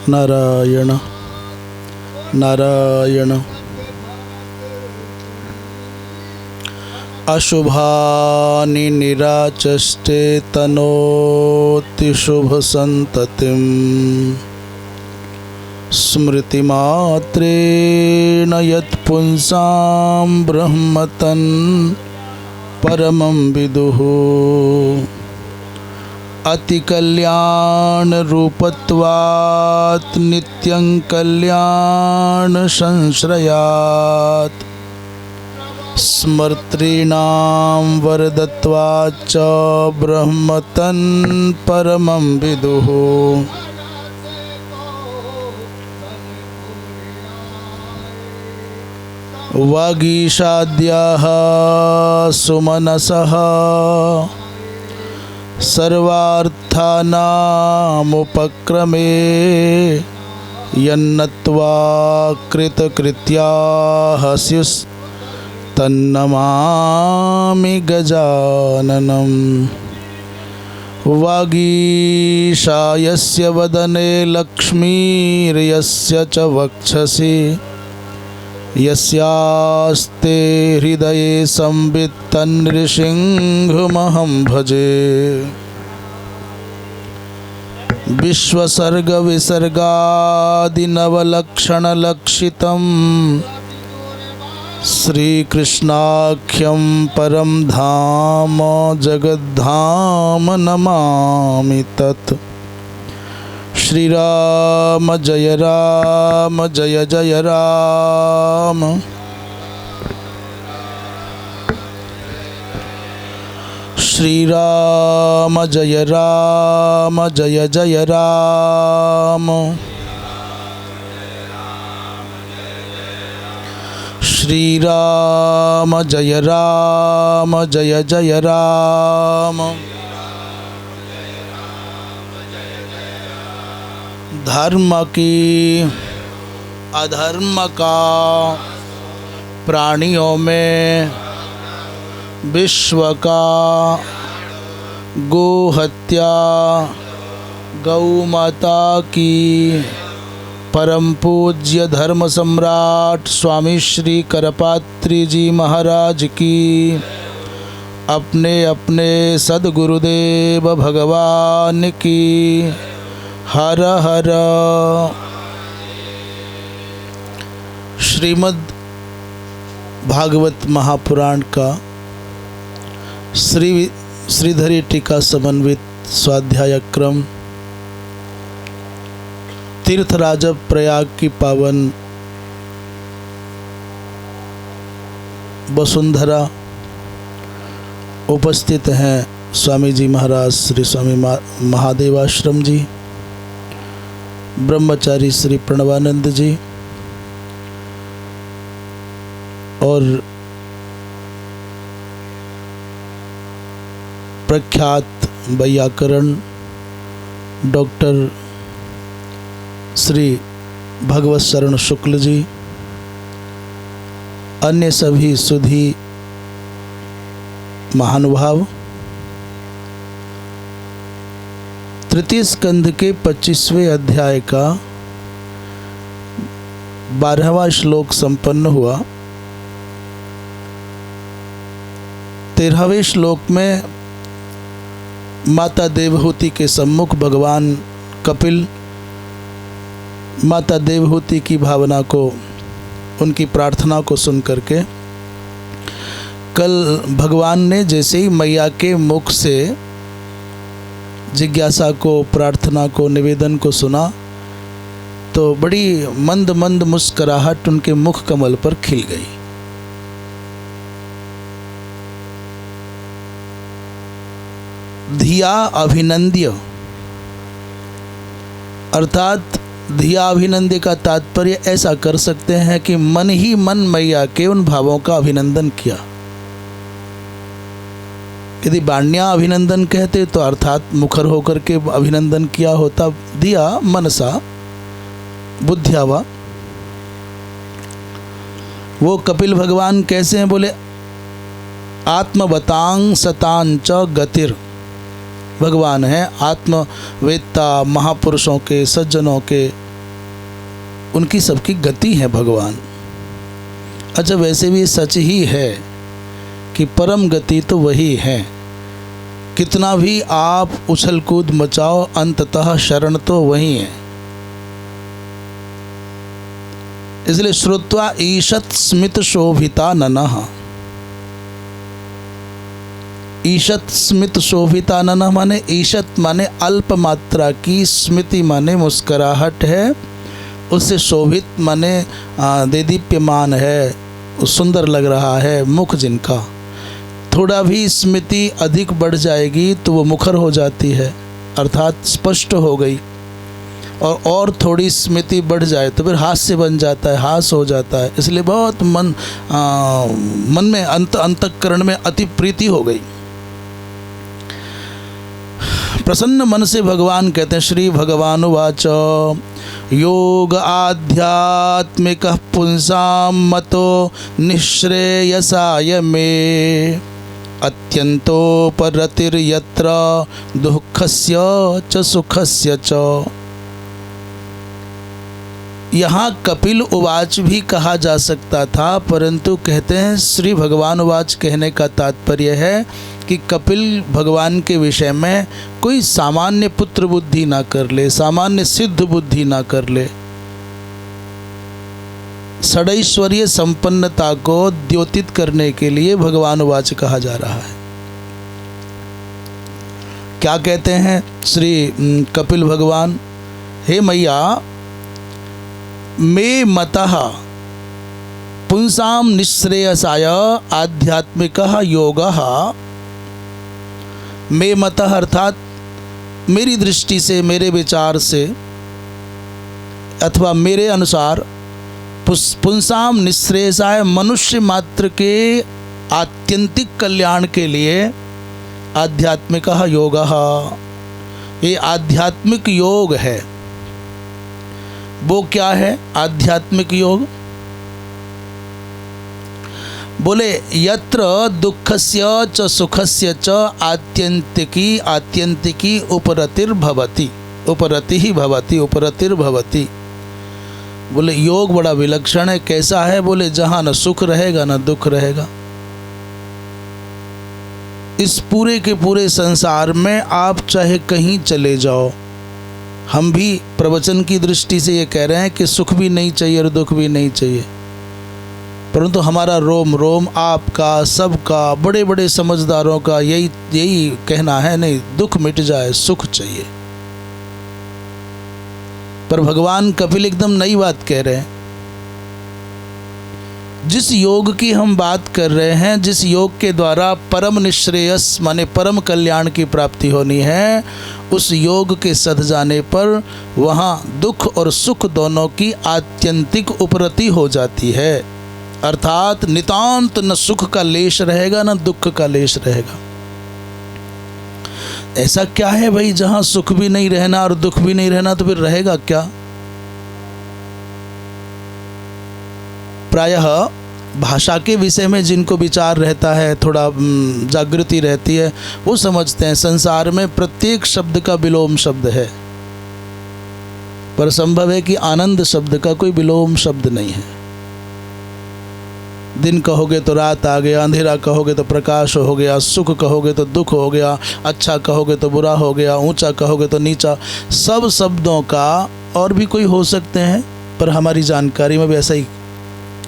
नारायण नारायण। अशुभानि निराचष्टे तनोति शुभसन्ततिम् स्मृतिमात्रेण यत्पुंसां ब्रह्मतन् परमं विदुः। अतिकल्याणरूपत्वात् नित्यं कल्याणसंश्रयात् स्मर्तॄणां वरदत्वाच्च ब्रह्मतन् परमं विदुः। वागीशाद्याः सुमनसः सर्वार्थानामुपक्रमे यन्नत्वा कृतकृत्याः स्युस्तन्नमामि गजाननम्। वागीशायस्य वदने लक्ष्मीर्यस्य च वक्षसि यस्यास्ते हृदये संवित् तन्नृसिंहमहं भजे। विश्वसर्गविसर्गादिनवलक्षणलक्षितं श्रीकृष्णाख्यं परं धाम जगद्धाम नमामि तत्। श्रीराम जय राम जय जय राम। श्रीराम जय राम जय जय राम। श्रीराम जय राम जय जय राम। धर्म की अधर्म का प्राणियों में विश्व का गो हत्या गौ माता की परम पूज्य धर्म सम्राट स्वामी श्री करपात्री जी महाराज की अपने अपने सद्गुरुदेव भगवान की हर हर। श्रीमद् भागवत महापुराण का श्रीधरी टीका समन्वित स्वाध्याय क्रम तीर्थराज प्रयाग की पावन वसुंधरा उपस्थित हैं स्वामी जी महाराज श्री स्वामी महादेवाश्रम जी, ब्रह्मचारी श्री प्रणवानंद जी और प्रख्यात वैयाकरण डॉक्टर श्री भगवत शरण शुक्ल जी, अन्य सभी सुधी महानुभाव। तृतीय स्कंध के 25वें अध्याय का 12वां श्लोक संपन्न हुआ। 13वें श्लोक में माता देवहूति के सम्मुख भगवान कपिल माता देवहूति की भावना को, उनकी प्रार्थना को सुन करके, कल भगवान ने जैसे ही मैया के मुख से जिज्ञासा को, प्रार्थना को, निवेदन को सुना तो बड़ी मंद मंद मुस्कुराहट उनके मुख कमल पर खिल गई। धिया अभिनंद्य अर्थात धिया अभिनंद्य का तात्पर्य ऐसा कर सकते हैं कि मन ही मन मैया के उन भावों का अभिनंदन किया। यदि बाण्या अभिनंदन कहते तो अर्थात मुखर होकर के अभिनंदन किया होता। दिया मनसा बुद्ध्यावा। वो कपिल भगवान कैसे हैं? बोले आत्मवतांग सतांच गतिर भगवान है, आत्मवेत्ता महापुरुषों के, सज्जनों के उनकी सबकी गति है भगवान। अच्छा, वैसे भी सच ही है कि परम गति तो वही है। कितना भी आप उछल कूद मचाओ, अंततः शरण तो वही है। इसलिए श्रुत्वा ईशत स्मित शोभिता ननः, ईशत स्मित शोभिता ननः माने ईशत माने अल्प मात्रा की, स्मृति माने मुस्कुराहट है, उससे शोभित माने देदीप्यमान है, सुंदर लग रहा है मुख जिनका। थोड़ा भी स्मृति अधिक बढ़ जाएगी तो वो मुखर हो जाती है, अर्थात स्पष्ट हो गई। और थोड़ी स्मृति बढ़ जाए तो फिर हास्य बन जाता है, हास हो जाता है। इसलिए बहुत मन में अंतःकरण में अति प्रीति हो गई। प्रसन्न मन से भगवान कहते हैं, श्री भगवान उवाच योग आध्यात्मिक पुंसाम मतो निःश्रेयसाय मे अत्यंतोपरतिर्यत्र दुःखस्य च सुखस्य च। यहाँ कपिल उवाच भी कहा जा सकता था, परंतु कहते हैं श्री भगवान उवाच कहने का तात्पर्य है कि कपिल भगवान के विषय में कोई सामान्य पुत्र बुद्धि ना कर ले, सामान्य सिद्ध बुद्धि ना कर ले। षडैश्वर्य संपन्नता को द्योतित करने के लिए भगवान उवाच कहा जा रहा है। क्या कहते हैं श्री कपिल भगवान, हे मैया, मे मतः पुंसाम निःश्रेयसाय आध्यात्मिकः योगः। मे मतः अर्थात मेरी दृष्टि से, मेरे विचार से अथवा मेरे अनुसार पुंसाम निःश्रेयसाय मनुष्य मात्र के आत्यंतिक कल्याण के लिए आध्यात्मिकः योगः, ये आध्यात्मिक योग है। वो क्या है आध्यात्मिक योग? बोले यत्र दुःखस्य च सुखस्य च आत्यंतिकी उपरतिर्भवति, उपरतिः भवति, उपरतिर्भवति। बोले योग बड़ा विलक्षण है। कैसा है? बोले जहाँ न सुख रहेगा न दुख रहेगा। इस पूरे के पूरे संसार में आप चाहे कहीं चले जाओ, हम भी प्रवचन की दृष्टि से ये कह रहे हैं कि सुख भी नहीं चाहिए और दुख भी नहीं चाहिए, परंतु हमारा रोम रोम आपका, सबका, बड़े बड़े समझदारों का यही कहना है, नहीं दुख मिट जाए, सुख चाहिए। पर भगवान कपिल एकदम नई बात कह रहे हैं। जिस योग की हम बात कर रहे हैं, जिस योग के द्वारा परम निःश्रेयस माने परम कल्याण की प्राप्ति होनी है, उस योग के सध जाने पर वहाँ दुख और सुख दोनों की आत्यंतिक उपरति हो जाती है। अर्थात नितांत न सुख का लेश रहेगा न दुख का लेश रहेगा। ऐसा क्या है भाई, जहाँ सुख भी नहीं रहना और दुख भी नहीं रहना, तो फिर रहेगा क्या? प्रायः भाषा के विषय में जिनको विचार रहता है, थोड़ा जागृति रहती है, वो समझते हैं संसार में प्रत्येक शब्द का विलोम शब्द है, पर संभव है कि आनंद शब्द का कोई विलोम शब्द नहीं है। दिन कहोगे तो रात आ गया, अंधेरा कहोगे तो प्रकाश हो गया, सुख कहोगे तो दुख हो गया, अच्छा कहोगे तो बुरा हो गया, ऊंचा कहोगे तो नीचा। सब शब्दों का और भी कोई हो सकते हैं, पर हमारी जानकारी में भी ऐसा ही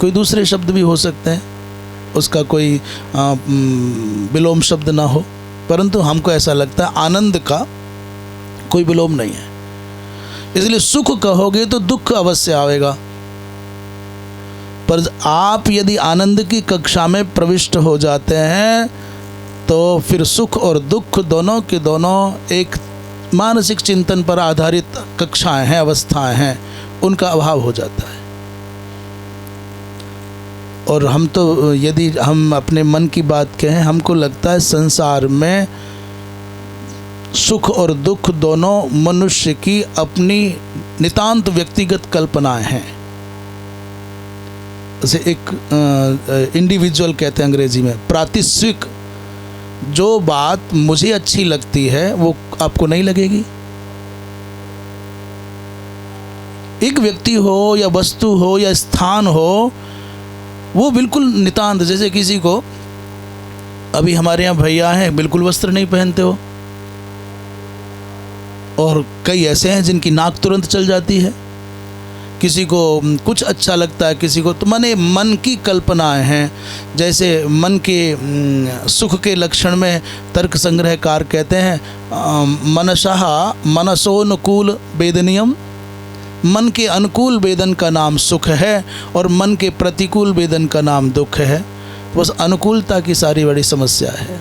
कोई दूसरे शब्द भी हो सकते हैं, उसका कोई विलोम शब्द ना हो, परंतु हमको ऐसा लगता है आनंद का कोई विलोम नहीं है। इसलिए सुख कहोगे तो दुख अवश्य आएगा, पर आप यदि आनंद की कक्षा में प्रविष्ट हो जाते हैं तो फिर सुख और दुख दोनों के दोनों एक मानसिक चिंतन पर आधारित कक्षाएं हैं, अवस्थाएं हैं, उनका अभाव हो जाता है। और हम तो यदि हम अपने मन की बात कहें, हमको लगता है संसार में सुख और दुख दोनों मनुष्य की अपनी नितांत व्यक्तिगत कल्पनाएं हैं। जैसे एक इंडिविजुअल कहते हैं अंग्रेजी में, प्रातिस्विक। जो बात मुझे अच्छी लगती है वो आपको नहीं लगेगी। एक व्यक्ति हो या वस्तु हो या स्थान हो, वो बिल्कुल नितांत, जैसे किसी को, अभी हमारे यहाँ भैया हैं बिल्कुल वस्त्र नहीं पहनते हो, और कई ऐसे हैं जिनकी नाक तुरंत चल जाती है। किसी को कुछ अच्छा लगता है, किसी को, तो माने मन की कल्पनाएं हैं। जैसे मन के सुख के लक्षण में तर्क संग्रहकार कहते हैं मनसः मनसोनुकूल वेदनीयम, मन के अनुकूल वेदन का नाम सुख है और मन के प्रतिकूल वेदन का नाम दुख है। बस अनुकूलता की सारी बड़ी समस्या है।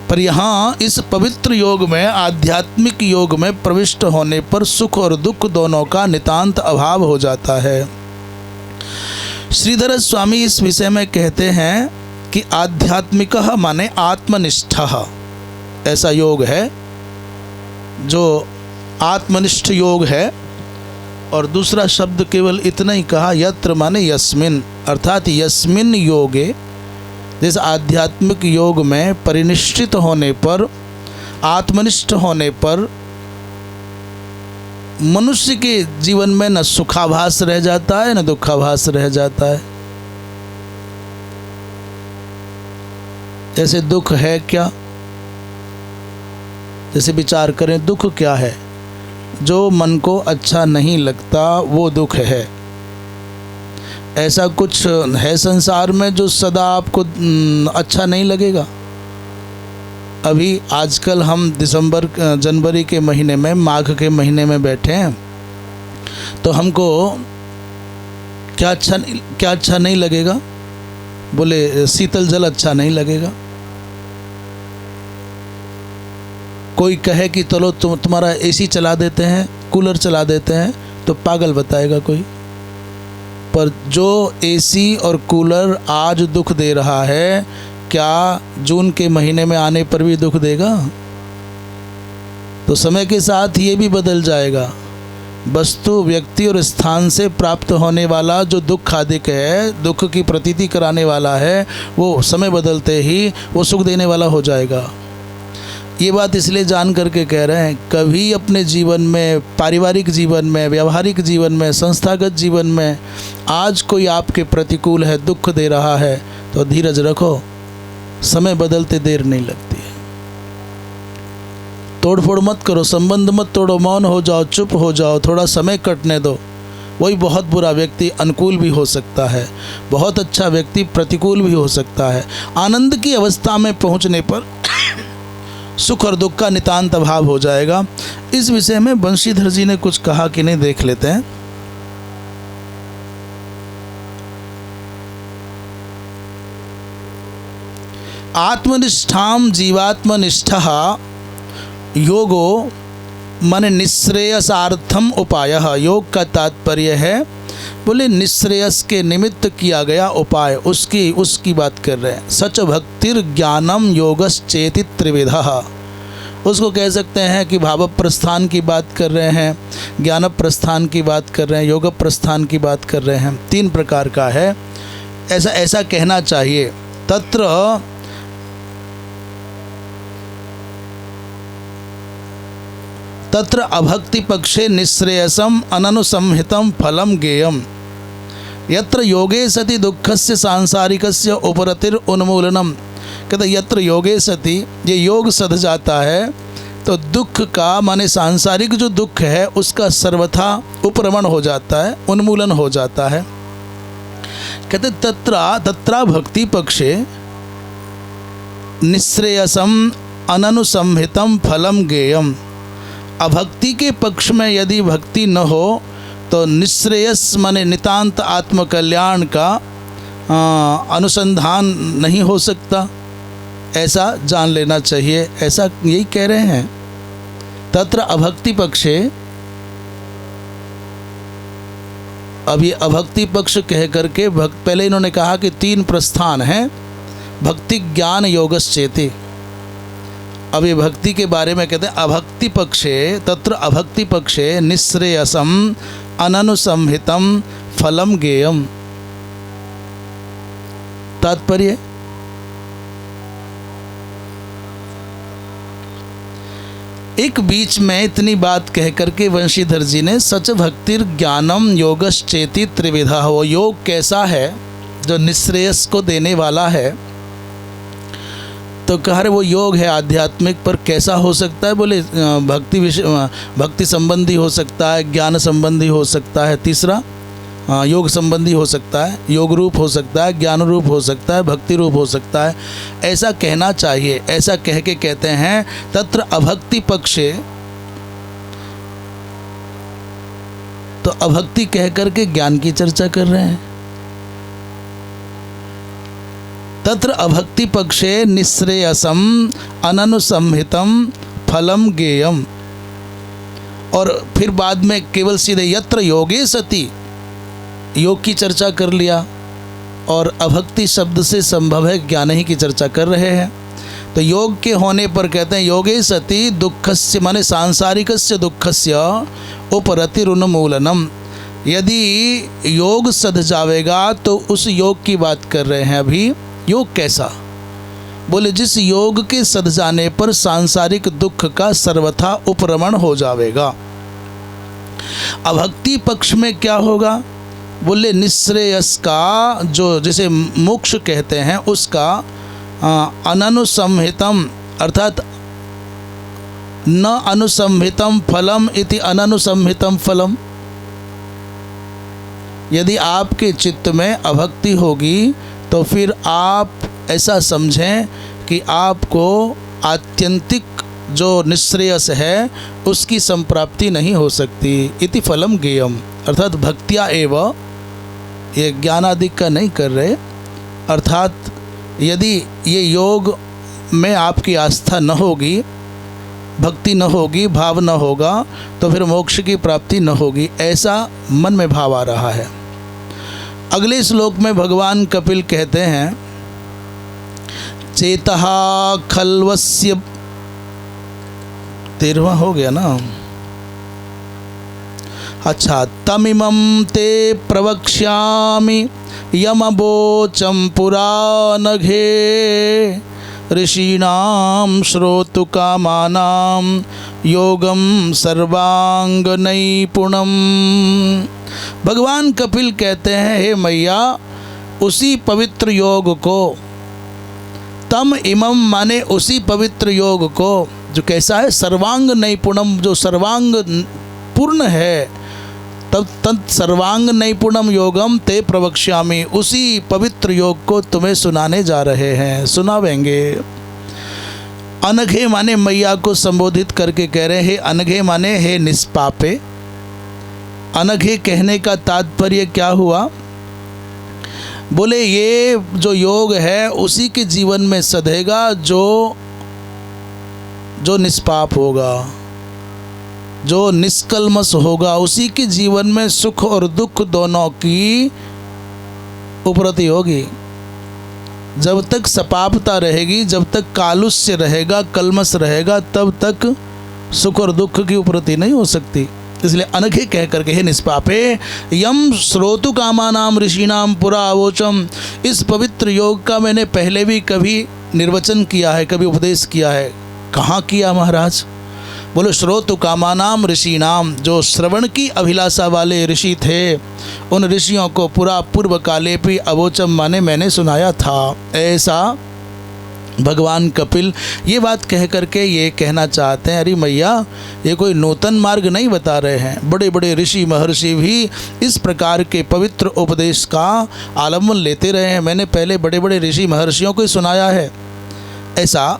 पर यहाँ इस पवित्र योग में, आध्यात्मिक योग में प्रविष्ट होने पर सुख और दुख दोनों का नितांत अभाव हो जाता है। श्रीधर स्वामी इस विषय में कहते हैं कि आध्यात्मिक माने आत्मनिष्ठा, ऐसा योग है जो आत्मनिष्ठ योग है। और दूसरा शब्द केवल इतना ही कहा, यत्र माने यस्मिन, अर्थात यस्मिन योगे, जैसे आध्यात्मिक योग में परिनिष्ठित होने पर, आत्मनिष्ठ होने पर मनुष्य के जीवन में न सुखाभास रह जाता है न दुखाभास रह जाता है। जैसे दुख है क्या, जैसे विचार करें दुख क्या है, जो मन को अच्छा नहीं लगता वो दुख है। ऐसा कुछ है संसार में जो सदा आपको अच्छा नहीं लगेगा। अभी आजकल हम जनवरी के महीने में, माघ के महीने में बैठे हैं, तो हमको क्या अच्छा नहीं लगेगा? बोले शीतल जल अच्छा नहीं लगेगा। कोई कहे कि चलो तुम्हारा एसी चला देते हैं, कूलर चला देते हैं, तो पागल बताएगा कोई। पर जो एसी और कूलर आज दुख दे रहा है, क्या जून के महीने में आने पर भी दुख देगा? तो समय के साथ ये भी बदल जाएगा। वस्तु, व्यक्ति और स्थान से प्राप्त होने वाला जो दुख आदिक है, दुख की प्रतीति कराने वाला है, वो समय बदलते ही वो सुख देने वाला हो जाएगा। ये बात इसलिए जान करके कह रहे हैं, कभी अपने जीवन में, पारिवारिक जीवन में, व्यवहारिक जीवन में, संस्थागत जीवन में आज कोई आपके प्रतिकूल है, दुख दे रहा है, तो धीरज रखो, समय बदलते देर नहीं लगती है। तोड़फोड़ मत करो, संबंध मत तोड़ो, मौन हो जाओ, चुप हो जाओ, थोड़ा समय कटने दो। वही बहुत बुरा व्यक्ति अनुकूल भी हो सकता है, बहुत अच्छा व्यक्ति प्रतिकूल भी हो सकता है। आनंद की अवस्था में पहुंचने पर सुख और दुख का नितांत अभाव हो जाएगा। इस विषय में बंशीधर जी ने कुछ कहा कि नहीं, देख लेते हैं। आत्मनिष्ठाम जीवात्मनिष्ठः योगो माने निःश्रेयसार्थम उपायः। योग का तात्पर्य है, बोले निःश्रेयस के निमित्त किया गया उपाय, उसकी बात कर रहे हैं। सच भक्तिर ज्ञानम योगश्चेति त्रिविधः। उसको कह सकते हैं कि भाव प्रस्थान की बात कर रहे हैं, ज्ञान प्रस्थान की बात कर रहे हैं, योग प्रस्थान की बात कर रहे हैं। 3 प्रकार का है, ऐसा कहना चाहिए। तत्र अभक्ति पक्षे निःश्रेयसम अननुसंहितम फलम गेयम, यत्र योगे सति दुःखस्य सांसारिकस्य उपरतिर उन्मूलनम। कहते यत्र योगे सति, ये योग सध जाता है तो दुख का माने सांसारिक जो दुख है उसका सर्वथा उपरमण हो जाता है, उन्मूलन हो जाता है। कहते तत्रा भक्ति पक्षे निःश्रेयसम अननुसंहितम फलम गेयम। अभक्ति के पक्ष में यदि भक्ति न हो तो निःश्रेयस माने नितांत आत्मकल्याण का अनुसंधान नहीं हो सकता, ऐसा जान लेना चाहिए। ऐसा यही कह रहे हैं। तत्र अभक्ति पक्षे, अब ये अभक्ति पक्ष कह करके पहले इन्होंने कहा कि 3 प्रस्थान हैं, भक्ति ज्ञान योगश्चेति। अब ये भक्ति के बारे में कहते हैं अभक्ति पक्षे, तत्र अभक्ति पक्षे निःश्रेयसम अननुसंहितम फलम गेयम। तात्पर्य, एक बीच में इतनी बात कह करके वंशीधर जी ने सच भक्तिर ज्ञानम योगश्चेति त्रिविधा, हो योग कैसा है जो निश्रेयस को देने वाला है। तो कह रहे वो योग है आध्यात्मिक, पर कैसा हो सकता है? बोले भक्ति संबंधी हो सकता है, ज्ञान संबंधी हो सकता है, तीसरा योग संबंधी हो सकता है, योग रूप हो सकता है, ज्ञान रूप हो सकता है, भक्ति रूप हो सकता है, ऐसा कहना चाहिए। ऐसा कह के कहते हैं तत्र अभक्ति पक्षे, तो अभक्ति कह करके ज्ञान की चर्चा कर रहे हैं। तत्र अभक्ति पक्षे निश्रेयसम अननुसंहितम फलम गेयम, और फिर बाद में केवल सीधे यत्र योगे सति, योग की चर्चा कर लिया, और अभक्ति शब्द से संभव है ज्ञान ही की चर्चा कर रहे हैं। तो योग के होने पर कहते हैं योगे सति दुःखस्य माने सांसारिकस्य दुःखस्य उपरति उन्मूलनम, यदि योग सध जावेगा तो उस योग की बात कर रहे हैं अभी। योग कैसा? बोले जिस योग के सध जाने पर सांसारिक दुख का सर्वथा उपरमण हो जावेगा। अभक्ति पक्ष में क्या होगा? बोले निश्रेयस का, जो जिसे मोक्ष कहते हैं, उसका अननुसंहितम अर्थात न अनुसंहितम फलम इति अननुसंहितम फलम। यदि आपके चित्त में अभक्ति होगी तो फिर आप ऐसा समझें कि आपको आत्यंतिक जो निश्रेयस है उसकी संप्राप्ति नहीं हो सकती। इति फलम गेयम, अर्थात भक्तिया एव, ये ज्ञान आदि का नहीं कर रहे, अर्थात यदि ये योग में आपकी आस्था न होगी, भक्ति न होगी, भाव न होगा, तो फिर मोक्ष की प्राप्ति न होगी, ऐसा मन में भाव आ रहा है। अगले श्लोक में भगवान कपिल कहते हैं चेतः खल्वस्य, 13वां हो गया ना, अच्छा, तमिमं ते प्रवक्ष्यामि यमवोचं पुरानघे ऋषीणां श्रोतुकामानां योगं सर्वांग नैपुणम। भगवान कपिल कहते हैं हे मैया, उसी पवित्र योग को, तम इमम माने उसी पवित्र योग को, जो कैसा है? सर्वांग नैपुणम, जो सर्वांग पूर्ण है, तब तत् सर्वांग नैपुणम योगम ते प्रवक्ष्यामि, उसी पवित्र योग को तुम्हें सुनाने जा रहे हैं, सुनावेंगे। अनघे माने मैया को संबोधित करके कह रहे हैं अनघे माने हे निष्पापे। अनघे कहने का तात्पर्य क्या हुआ? बोले ये जो योग है उसी के जीवन में सधेगा जो निष्पाप होगा, जो निष्कल्मष होगा, उसी के जीवन में सुख और दुख दोनों की उपरति होगी। जब तक सपापता रहेगी, जब तक कालुष्य रहेगा, कल्मष रहेगा, तब तक सुख और दुख की उपरति नहीं हो सकती। इसलिए अनघे कह करके हे निष्पापे यम श्रोतु कामानाम ऋषिणाम पुरा अवोचम, इस पवित्र योग का मैंने पहले भी कभी निर्वचन किया है, कभी उपदेश किया है। कहाँ किया महाराज? बोलो श्रोतु कामानाम ऋषिणाम, जो श्रवण की अभिलाषा वाले ऋषि थे, उन ऋषियों को पूरा पूर्व काले भी अवोचम माने मैंने सुनाया था। ऐसा भगवान कपिल ये बात कह करके ये कहना चाहते हैं, अरे मैया ये कोई नूतन मार्ग नहीं बता रहे हैं, बड़े बड़े ऋषि महर्षि भी इस प्रकार के पवित्र उपदेश का आलम्बन लेते रहे हैं, मैंने पहले बड़े बड़े ऋषि महर्षियों को ही सुनाया है। ऐसा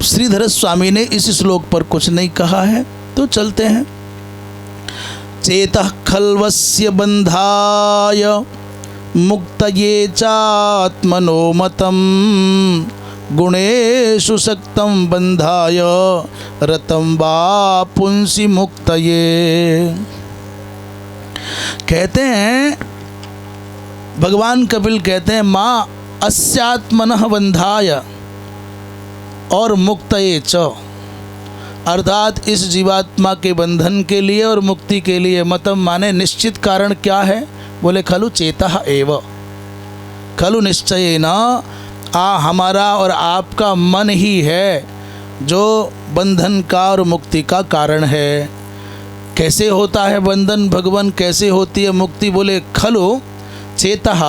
श्रीधर स्वामी ने इस श्लोक पर कुछ नहीं कहा है, तो चलते हैं। चेतः खल्वस्य बंधाय मुक्तये चात्मनो मतम गुणेषु सक्तं बंधाय रतं वा पुंसि मुक्तये। कहते हैं भगवान कपिल कहते हैं माँ अस्यात्मनः बंधाय और मुक्तये च, अर्थात इस जीवात्मा के बंधन के लिए और मुक्ति के लिए मतम माने निश्चित कारण क्या है? बोले खलु चेतः एव, खलु निश्चयेन हमारा और आपका मन ही है जो बंधन का और मुक्ति का कारण है। कैसे होता है बंधन भगवान, कैसे होती है मुक्ति? बोले खलु चेतः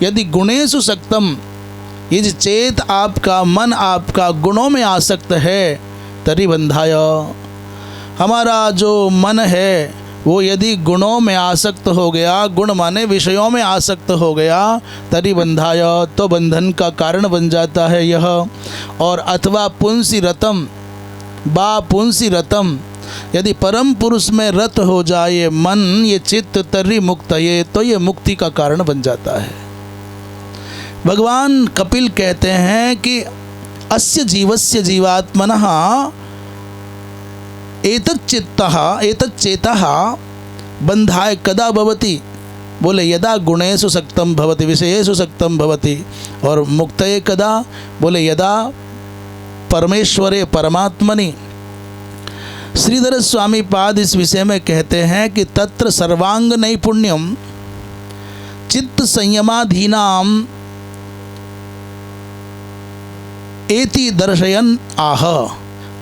यदि गुणेषु सक्तम, ये जो चेत आपका मन आपका गुणों में आसक्त है, तरी बंधाय, हमारा जो मन है वो यदि गुणों में आसक्त हो गया, गुण माने विषयों में आसक्त हो गया, तरी बंधाय, तो बंधन का कारण बन जाता है यह। और अथवा पुंसी रतम बा पुंसी रतम, यदि परम पुरुष में रत हो जाए ये मन, ये चित्त, तरी मुक्त, ये तो ये मुक्ति का कारण बन जाता है। भगवान कपिल कहते हैं कि अस्य जीवस्य जीवात्मनः एतच्चित्तः एतच्चेतः बंधाय कदा भवति? बोले यदा गुणेषु सक्तं भवति, विषयेषु सक्तं भवति। और मुक्तये कदा? बोले यदा परमेश्वरे परमात्मनि। श्रीधर स्वामी पाद इस विषय में कहते हैं कि तत्र सर्वांग नैपुण्यम चित्त संयमाधीनाम एति दर्शयन आह,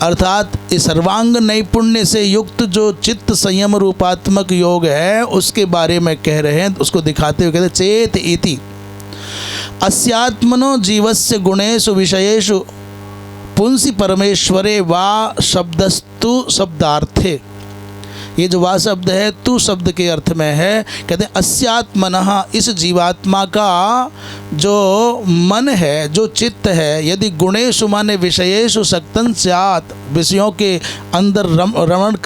अर्थात इस सर्वांग नैपुण्य से युक्त जो चित्त संयम रूपात्मक योग है उसके बारे में कह रहे हैं, उसको दिखाते हुए कहते चेत इति अस्यात्मनो जीवस्य गुणेषु विषयेषु पुंसी परमेश्वरे वा शब्दस्तु शब्दार्थे। ये जो वा शब्द है तू शब्द के अर्थ में है। कहते हैं अस्यात्मनः, इस जीवात्मा का जो मन है, जो चित्त है, यदि गुणेषु माने विषयेषु सक्तं स्यात्, विषयों के अंदर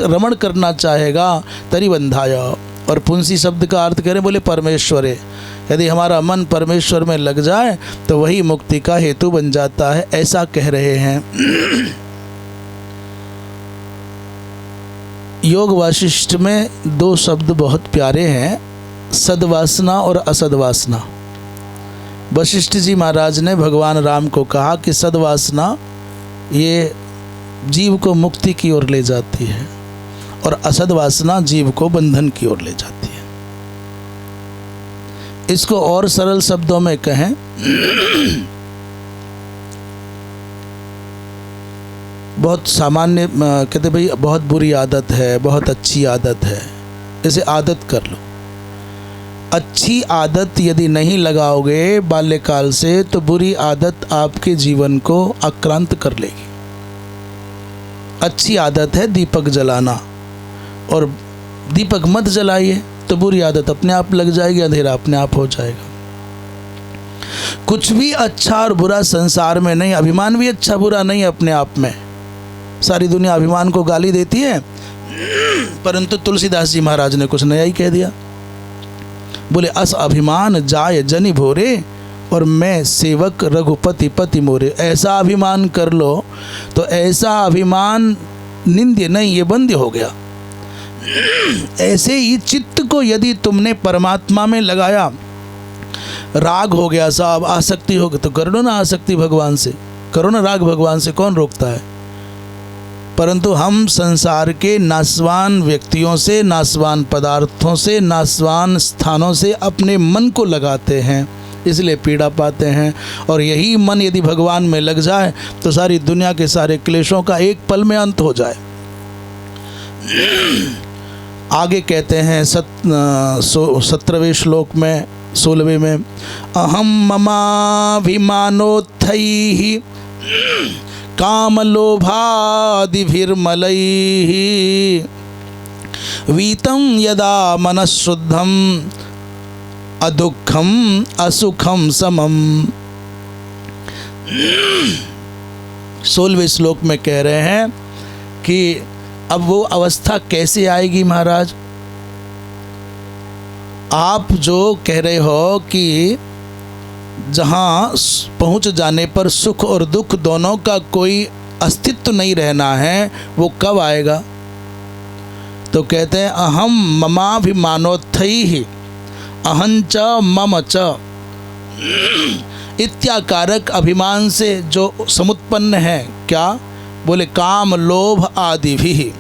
रमण करना चाहेगा, तरी बंधाय। और पुंसी शब्द का अर्थ करें बोले परमेश्वरे, यदि हमारा मन परमेश्वर में लग जाए तो वही मुक्ति का हेतु बन जाता है, ऐसा कह रहे हैं। योग वाशिष्ठ में दो शब्द बहुत प्यारे हैं, सद्वासना और असद्वासना। वशिष्ठ जी महाराज ने भगवान राम को कहा कि सद्वासना ये जीव को मुक्ति की ओर ले जाती है और असद्वासना जीव को बंधन की ओर ले जाती है। इसको और सरल शब्दों में कहें, बहुत सामान्य कहते भाई बहुत बुरी आदत है, बहुत अच्छी आदत है, इसे आदत कर लो। अच्छी आदत यदि नहीं लगाओगे बाल्यकाल से तो बुरी आदत आपके जीवन को आक्रांत कर लेगी। अच्छी आदत है दीपक जलाना, और दीपक मत जलाइए तो बुरी आदत अपने आप लग जाएगी, अंधेरा अपने आप हो जाएगा। कुछ भी अच्छा और बुरा संसार में नहीं, अभिमान भी अच्छा बुरा नहीं अपने आप में। सारी दुनिया अभिमान को गाली देती है, परंतु तुलसीदास जी महाराज ने कुछ नया ही कह दिया। बोले अस अभिमान जाय जनि भोरे, और मैं सेवक रघुपति पति मोरे। ऐसा अभिमान कर लो तो ऐसा अभिमान निंद्य नहीं, ये बंद्य हो गया। ऐसे ही चित्त को यदि तुमने परमात्मा में लगाया, राग हो गया साहब, आसक्ति हो गई, तो करो ना आसक्ति भगवान से, करो ना राग भगवान से, कौन रोकता है। परंतु हम संसार के नासवान व्यक्तियों से, नासवान पदार्थों से, नासवान स्थानों से अपने मन को लगाते हैं, इसलिए पीड़ा पाते हैं। और यही मन यदि भगवान में लग जाए तो सारी दुनिया के सारे क्लेशों का एक पल में अंत हो जाए। आगे कहते हैं 17वें श्लोक में 16वें में, अहम ममाभिमानोत्थैः कामलोभादिभिर्मलैः वीतं यदा मनःशुद्धं अदुःखम असुखम समम। 16वें श्लोक में कह रहे हैं कि अब वो अवस्था कैसे आएगी महाराज। आप जो कह रहे हो कि जहाँ पहुँच जाने पर सुख और दुख दोनों का कोई अस्तित्व नहीं रहना है, वो कब आएगा? तो कहते हैं अहम ममाभिमानोत्थैः अहंच मम च इत्याकारक अभिमान से जो समुत्पन्न है, क्या बोले काम लोभ आदि भी।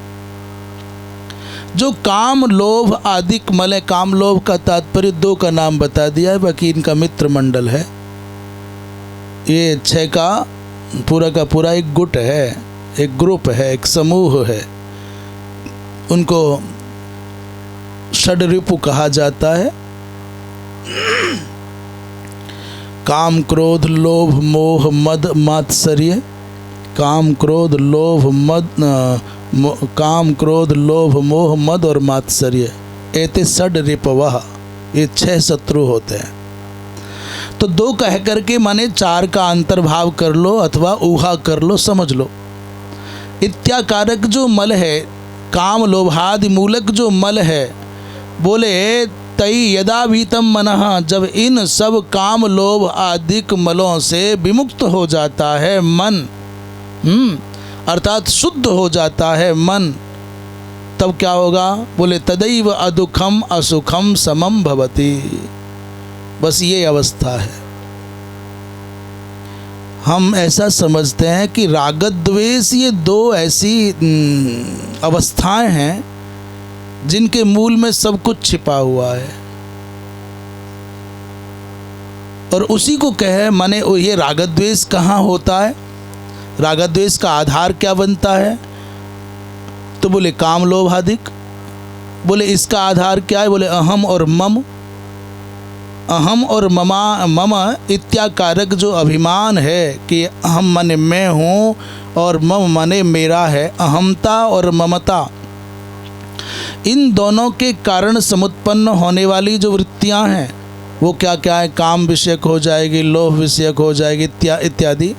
जो काम लोभ आदि मलय, काम लोभ का तात्पर्य दो का नाम बता दिया है, बाकी इनका मित्र मंडल है। ये 6 का पूरा एक गुट है, एक ग्रुप है, एक समूह है। उनको षड्रिपु कहा जाता है। काम क्रोध लोभ मोह मद मात्सर्य, काम क्रोध लोभ मोह मद और मात्सर्य, एते षड्रिपवः, ये 6 शत्रु होते हैं। तो 2 कह करके माने 4 का अंतर्भाव कर लो अथवा ऊहा कर लो, समझ लो। इत्याकारक जो मल है, काम लोभादि मूलक जो मल है, बोले तई यदा भीतम मनः, जब इन सब काम लोभ आदिक मलों से विमुक्त हो जाता है मन, अर्थात शुद्ध हो जाता है मन, तब क्या होगा? बोले तदैव अदुखम असुखम समम भवति। बस ये अवस्था है। हम ऐसा समझते हैं कि राग द्वेष ये 2 ऐसी अवस्थाएं हैं जिनके मूल में सब कुछ छिपा हुआ है, और उसी को कहे माने ये राग द्वेष कहाँ होता है, राग द्वेष का आधार क्या बनता है? तो बोले काम लोभ आदिक। बोले इसका आधार क्या है? बोले अहम और मम। अहम और मम इत्याकारक जो अभिमान है कि अहम माने मैं हूँ और मम माने मेरा है, अहमता और ममता, इन दोनों के कारण समुत्पन्न होने वाली जो वृत्तियाँ हैं वो क्या क्या है? काम विषयक हो जाएगी, लोभ विषयक हो जाएगी इत्यादि।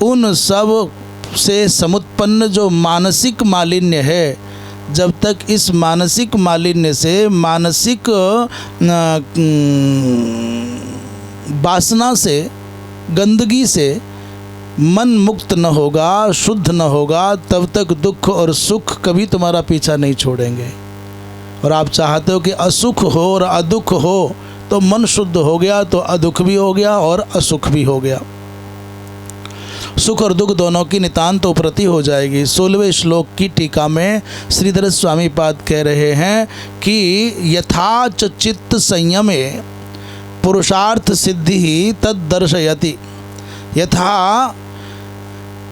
उन सब से समुत्पन्न जो मानसिक मालिन्य है, जब तक इस मानसिक मालिन्य से, मानसिक वासना से, गंदगी से मन मुक्त न होगा, शुद्ध न होगा, तब तक दुख और सुख कभी तुम्हारा पीछा नहीं छोड़ेंगे। और आप चाहते हो कि असुख हो और अदुख हो, तो मन शुद्ध हो गया तो अदुख भी हो गया और असुख भी हो गया। सुख और दुख दोनों की नितांत उपरति हो जाएगी। 16वें श्लोक की टीका में श्रीधर स्वामी पाद कह रहे हैं कि यथाच चित्त संयमे पुरुषार्थ सिद्धि तद दर्शयति। यथा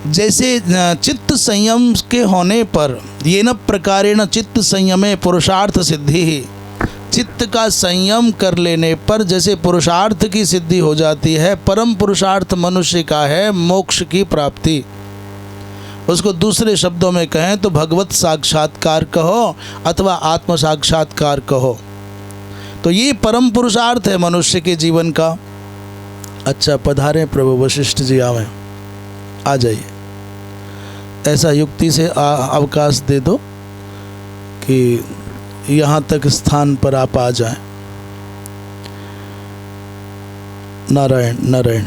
जैसे चित्त संयम के होने पर, येन प्रकारेण चित्त संयमे पुरुषार्थ सिद्धि, चित्त का संयम कर लेने पर जैसे पुरुषार्थ की सिद्धि हो जाती है, परम पुरुषार्थ मनुष्य का है मोक्ष की प्राप्ति। उसको दूसरे शब्दों में कहें तो भगवत साक्षात्कार कहो अथवा आत्म साक्षात्कार कहो। तो ये परम पुरुषार्थ है मनुष्य के जीवन का। अच्छा, पधारें प्रभु वशिष्ठ जी, आवें, आ जाइए। ऐसा युक्ति से अवकाश दे दो कि यहाँ तक स्थान पर आप आ जाएं। नारायण नारायण।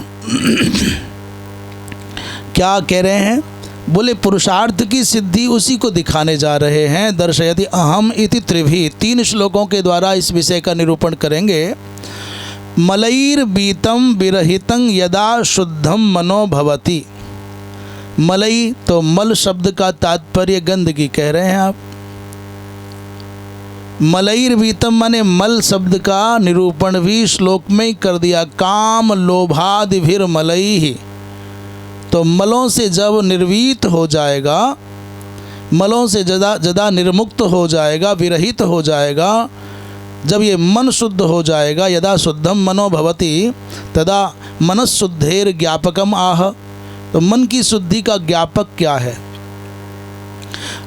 क्या कह रहे हैं? बोले पुरुषार्थ की सिद्धि उसी को दिखाने जा रहे हैं। दर्शयति अहम इति त्रिभी, 3 श्लोकों के द्वारा इस विषय का निरूपण करेंगे। मलैर बीतम विरहितं यदा शुद्धम मनो भवति। मलई तो मल शब्द का तात्पर्य गंदगी कह रहे हैं आप। मलैर बीतम माने मल शब्द का निरूपण भी श्लोक में ही कर दिया। काम लोभादिभिर मलई, तो मलों से जब निर्वीत हो जाएगा, मलों से जदा निर्मुक्त हो जाएगा, विरहित हो जाएगा, जब ये मन शुद्ध हो जाएगा, यदा शुद्धम मनो भवति तदा मनस्शुद्धेर ज्ञापकम आह। तो मन की शुद्धि का ज्ञापक क्या है?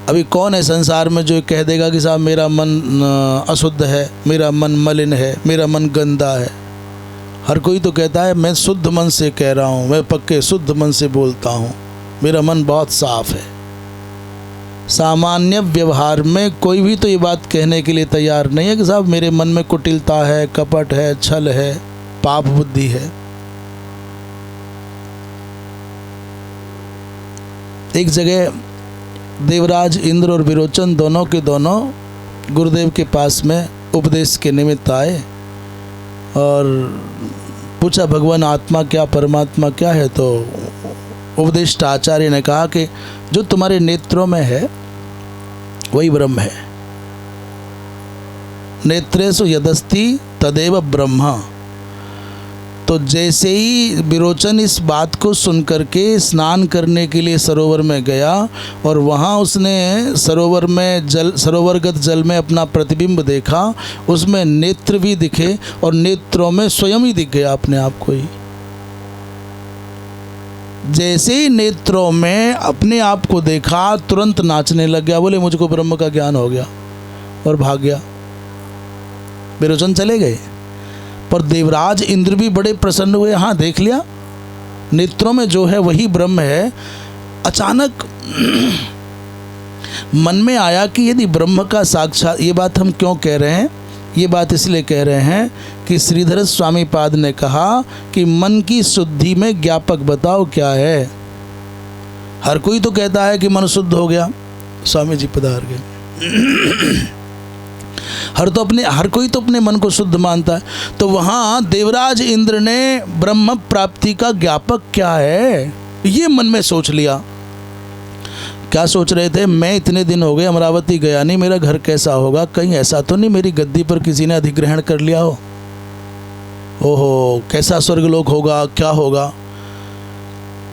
अभी कौन है संसार में जो कह देगा कि साहब मेरा मन अशुद्ध है, मेरा मन मलिन है, मेरा मन गंदा है? हर कोई तो कहता है मैं शुद्ध मन से कह रहा हूँ, मैं पक्के शुद्ध मन से बोलता हूँ, मेरा मन बहुत साफ है। सामान्य व्यवहार में कोई भी तो ये बात कहने के लिए तैयार नहीं है कि साहब मेरे मन में कुटिलता है, कपट है, छल है, पाप बुद्धि है। एक जगह देवराज इंद्र और विरोचन दोनों के दोनों गुरुदेव के पास में उपदेश के निमित्त आए और पूछा भगवान आत्मा क्या, परमात्मा क्या है? तो उपदेष्टा आचार्य ने कहा कि जो तुम्हारे नेत्रों में है वही ब्रह्म है। नेत्रेषु यदस्ति तदेव ब्रह्म। तो जैसे ही विरोचन इस बात को सुन करके स्नान करने के लिए सरोवर में गया और वहाँ उसने सरोवरगत जल में अपना प्रतिबिंब देखा, उसमें नेत्र भी दिखे और नेत्रों में स्वयं ही दिख गया अपने आप को ही। जैसे ही नेत्रों में अपने आप को देखा तुरंत नाचने लग गया, बोले मुझको ब्रह्म का ज्ञान हो गया, और भाग गया। विरोचन चले गए, पर देवराज इंद्र भी बड़े प्रसन्न हुए। हाँ, देख लिया नेत्रों में जो है वही ब्रह्म है। अचानक मन में आया कि यदि ब्रह्म का साक्षात, ये बात हम क्यों कह रहे हैं, ये बात इसलिए कह रहे हैं कि श्रीधर स्वामी पाद ने कहा कि मन की शुद्धि में ज्ञापक बताओ क्या है। हर कोई तो कहता है कि मन शुद्ध हो गया, स्वामी जी पधार गए। हर कोई तो अपने मन को शुद्ध मानता है। तो वहाँ देवराज इंद्र ने ब्रह्म प्राप्ति का ज्ञापक क्या है ये मन में सोच लिया। क्या सोच रहे थे, मैं इतने दिन हो गए अमरावती गया नहीं, मेरा घर कैसा होगा, कहीं ऐसा तो नहीं मेरी गद्दी पर किसी ने अधिग्रहण कर लिया हो, ओहो कैसा स्वर्गलोक होगा, क्या होगा।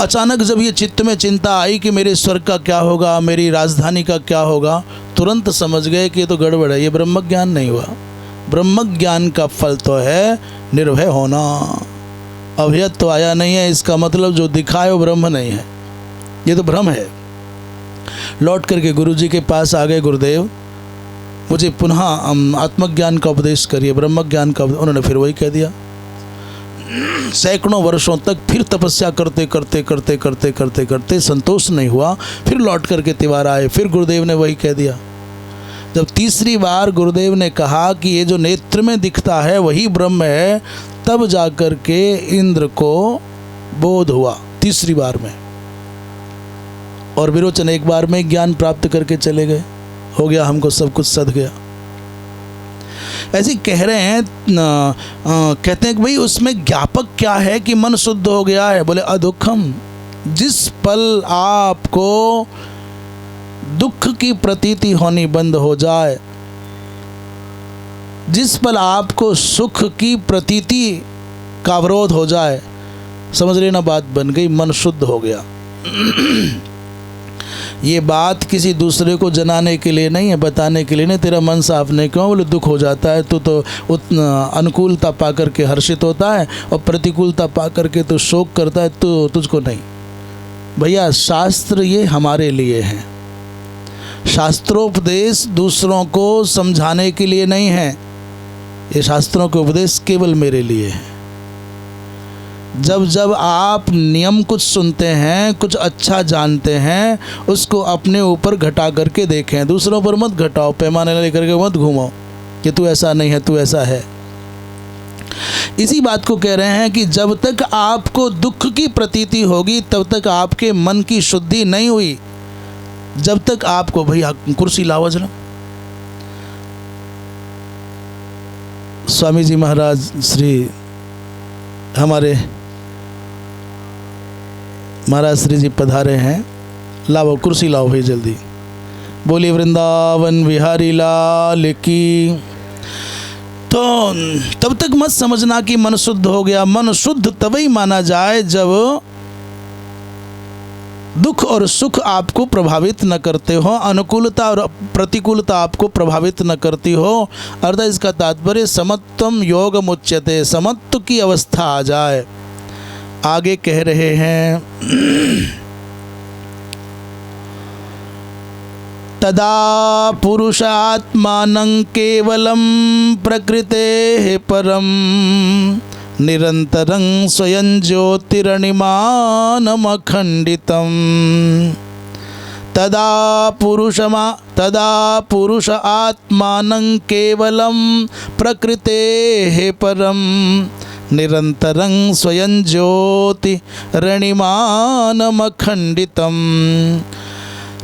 अचानक जब ये चित्त में चिंता आई कि मेरे स्वर्ग का क्या होगा, मेरी राजधानी का क्या होगा, तुरंत समझ गए कि ये तो गड़बड़ है, ये ब्रह्म ज्ञान नहीं हुआ। ब्रह्म ज्ञान का फल तो है निर्भय होना। अभयत तो आया नहीं है, इसका मतलब जो दिखा है वो ब्रह्म नहीं है, ये तो भ्रम है। लौट करके गुरुजी के पास आ गए, गुरुदेव मुझे पुनः आत्मज्ञान का उपदेश करिए, ब्रह्म ज्ञान का। उन्होंने फिर वही कह दिया। सैकड़ों वर्षों तक फिर तपस्या करते करते करते करते करते करते संतोष नहीं हुआ, फिर लौट करके तिवार आए, फिर गुरुदेव ने वही कह दिया। जब तीसरी बार गुरुदेव ने कहा कि ये जो नेत्र में दिखता है वही ब्रह्म है, तब जाकर के इंद्र को बोध हुआ, तीसरी बार में। और विरोचन एक बार में ज्ञान प्राप्त करके चले गए, हो गया हमको सब कुछ सध गया। ऐसे कह रहे हैं, कहते हैं कि भाई उसमें ज्ञापक क्या है कि मन शुद्ध हो गया है। बोले अदुखम, जिस पल आपको दुख की प्रतीति होनी बंद हो जाए, जिस पल आपको सुख की प्रतीति का अवरोध हो जाए, समझ लेना बात बन गई, मन शुद्ध हो गया। ये बात किसी दूसरे को जनाने के लिए नहीं है, बताने के लिए नहीं, तेरा मन साफ नहीं, क्यों बोले दुख हो जाता है, तू तो अनुकूलता पा करके हर्षित होता है और प्रतिकूलता पा करके तो शोक करता है, तो तुझको नहीं। भैया शास्त्र ये हमारे लिए है, शास्त्रोपदेश दूसरों को समझाने के लिए नहीं है, ये शास्त्रों के उपदेश केवल मेरे लिए है। जब जब आप नियम कुछ सुनते हैं, कुछ अच्छा जानते हैं, उसको अपने ऊपर घटा करके देखें, दूसरों पर मत घटाओ, पैमाने लेकर के मत घूमो कि तू ऐसा नहीं है, तू ऐसा है। इसी बात को कह रहे हैं कि जब तक आपको दुख की प्रतीति होगी तब तक आपके मन की शुद्धि नहीं हुई। जब तक आपको, भैया कुर्सी लाओ जरा, स्वामी जी महाराज श्री हमारे महाराज श्री जी पधारे हैं, लाओ कुर्सी लाओ भाई जल्दी। बोलिए वृंदावन बिहारी लाल की। तो तब तक मत समझना कि मन शुद्ध हो गया। मन शुद्ध तभी माना जाए जब दुख और सुख आपको प्रभावित न करते हो, अनुकूलता और प्रतिकूलता आपको प्रभावित न करती हो। अर्थात इसका तात्पर्य समत्वम योग मुच्यते, समत्व की अवस्था आ जाए। आगे कह रहे हैं तदा पुरुषात्मानं केवलं प्रकृतेः परम निरंतरं स्वयं ज्योतिरनिमानमखंडितं। तदा पुरुष आत्मानं केवलं प्रकृतेः परम निरंतरं स्वयं ज्योतिरनिमानमखंडितं।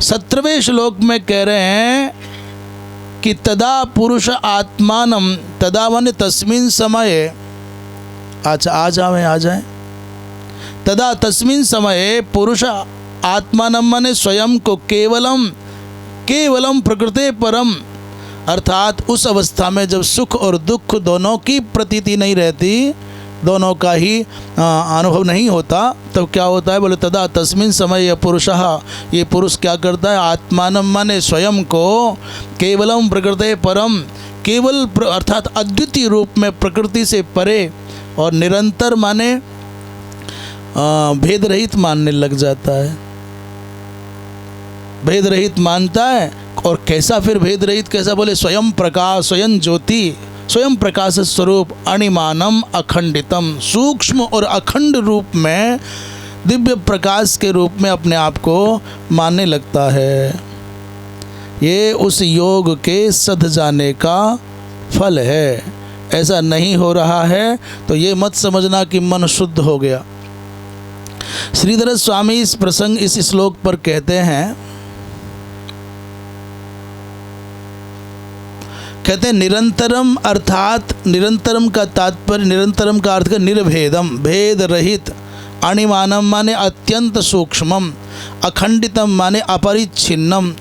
17वें श्लोक में कह रहे हैं कि तदा पुरुष आत्मानम, तदा माने तस्मिन समय, अच्छा आ जाए, तदा तस्मिन समय पुरुष आत्मानम माने स्वयं को केवलम प्रकृते परम, अर्थात उस अवस्था में जब सुख और दुख दोनों की प्रतीति नहीं रहती, दोनों का ही अनुभव नहीं होता, तब क्या होता है? बोले तदा तस्मिन् समय पुरुषः, ये पुरुष क्या करता है? आत्मानं माने स्वयं को केवलम प्रकृते परम, केवल अर्थात अद्वितीय रूप में प्रकृति से परे और निरंतर माने भेद रहित मानने लग जाता है। भेद रहित मानता है। और कैसा फिर भेद रहित कैसा? बोले स्वयं प्रकाश, स्वयं ज्योति, स्वयं प्रकाश स्वरूप, अणिमानम अखंडितम, सूक्ष्म और अखंड रूप में दिव्य प्रकाश के रूप में अपने आप को मानने लगता है। ये उस योग के सध जाने का फल है। ऐसा नहीं हो रहा है तो ये मत समझना कि मन शुद्ध हो गया। श्रीधर स्वामी इस प्रसंग, इस श्लोक पर कहते हैं, निरंतरम, अर्थात निरंतरम का तात्पर्य, निरंतरम का अर्थ निर्भेदम, भेद रहित, अणिमानम माने अत्यंत सूक्ष्मम, अखंडितम माने अपरिच्छिन्नम,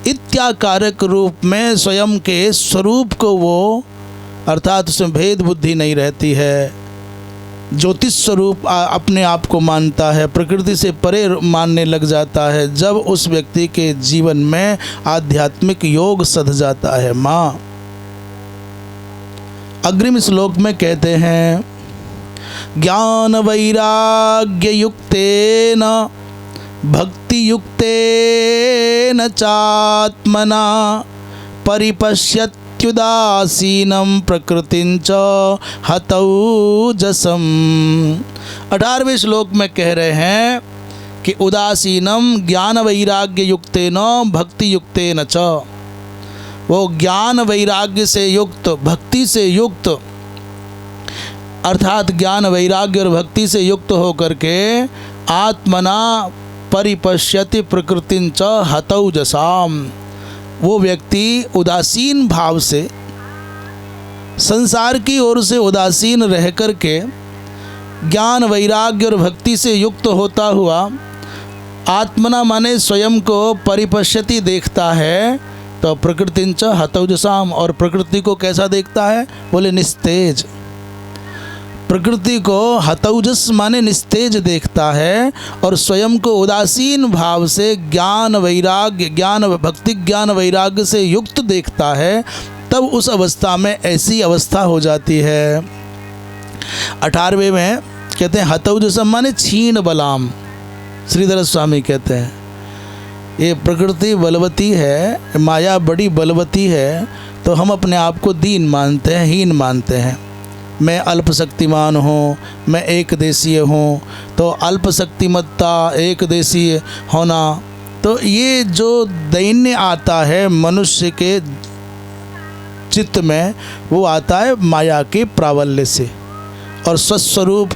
इत्याकारक रूप में स्वयं के स्वरूप को वो, अर्थात उसमें भेद बुद्धि नहीं रहती है, ज्योतिष स्वरूप अपने आप को मानता है, प्रकृति से परे मानने लग जाता है। जब उस व्यक्ति के जीवन में आध्यात्मिक योग सध जाता है। माँ अग्रिम श्लोक में कहते हैं, ज्ञान वैराग्य युक्तेन भक्ति युक्तेन चात्मना परिपश्यत्युदासीनं प्रकृतिंच हतौजसम। 18वें श्लोक में कह रहे हैं कि उदासीनम ज्ञान वैराग्य युक्तेन भक्ति युक्तेन च, वो ज्ञान वैराग्य से युक्त, भक्ति से युक्त, अर्थात ज्ञान वैराग्य और भक्ति से युक्त होकर के आत्मना परिपश्यति प्रकृतिंच हतौजसाम, वो व्यक्ति उदासीन भाव से, संसार की ओर से उदासीन रह कर के ज्ञान वैराग्य और भक्ति से युक्त होता हुआ आत्मना माने स्वयं को परिपश्यति देखता है, तो प्रकृतिंच हतौजसाम, और प्रकृति को कैसा देखता है? बोले निस्तेज। प्रकृति को हतौजस माने निस्तेज देखता है और स्वयं को उदासीन भाव से ज्ञान वैराग्य, ज्ञान भक्ति ज्ञान वैराग्य से युक्त देखता है। तब उस अवस्था में ऐसी अवस्था हो जाती है। 18वें में कहते हैं हतौजसम माने छीन बलाम। श्रीधर स्वामी कहते हैं ये प्रकृति बलवती है, माया बड़ी बलवती है, तो हम अपने आप को दीन मानते हैं, हीन मानते हैं। मैं अल्पशक्तिमान हूँ, मैं एक देशीय हूँ, तो अल्पशक्तिमत्ता, एक देशीय होना, तो ये जो दैन्य आता है मनुष्य के चित्त में, वो आता है माया के प्राबल्य से और स्वस्वरूप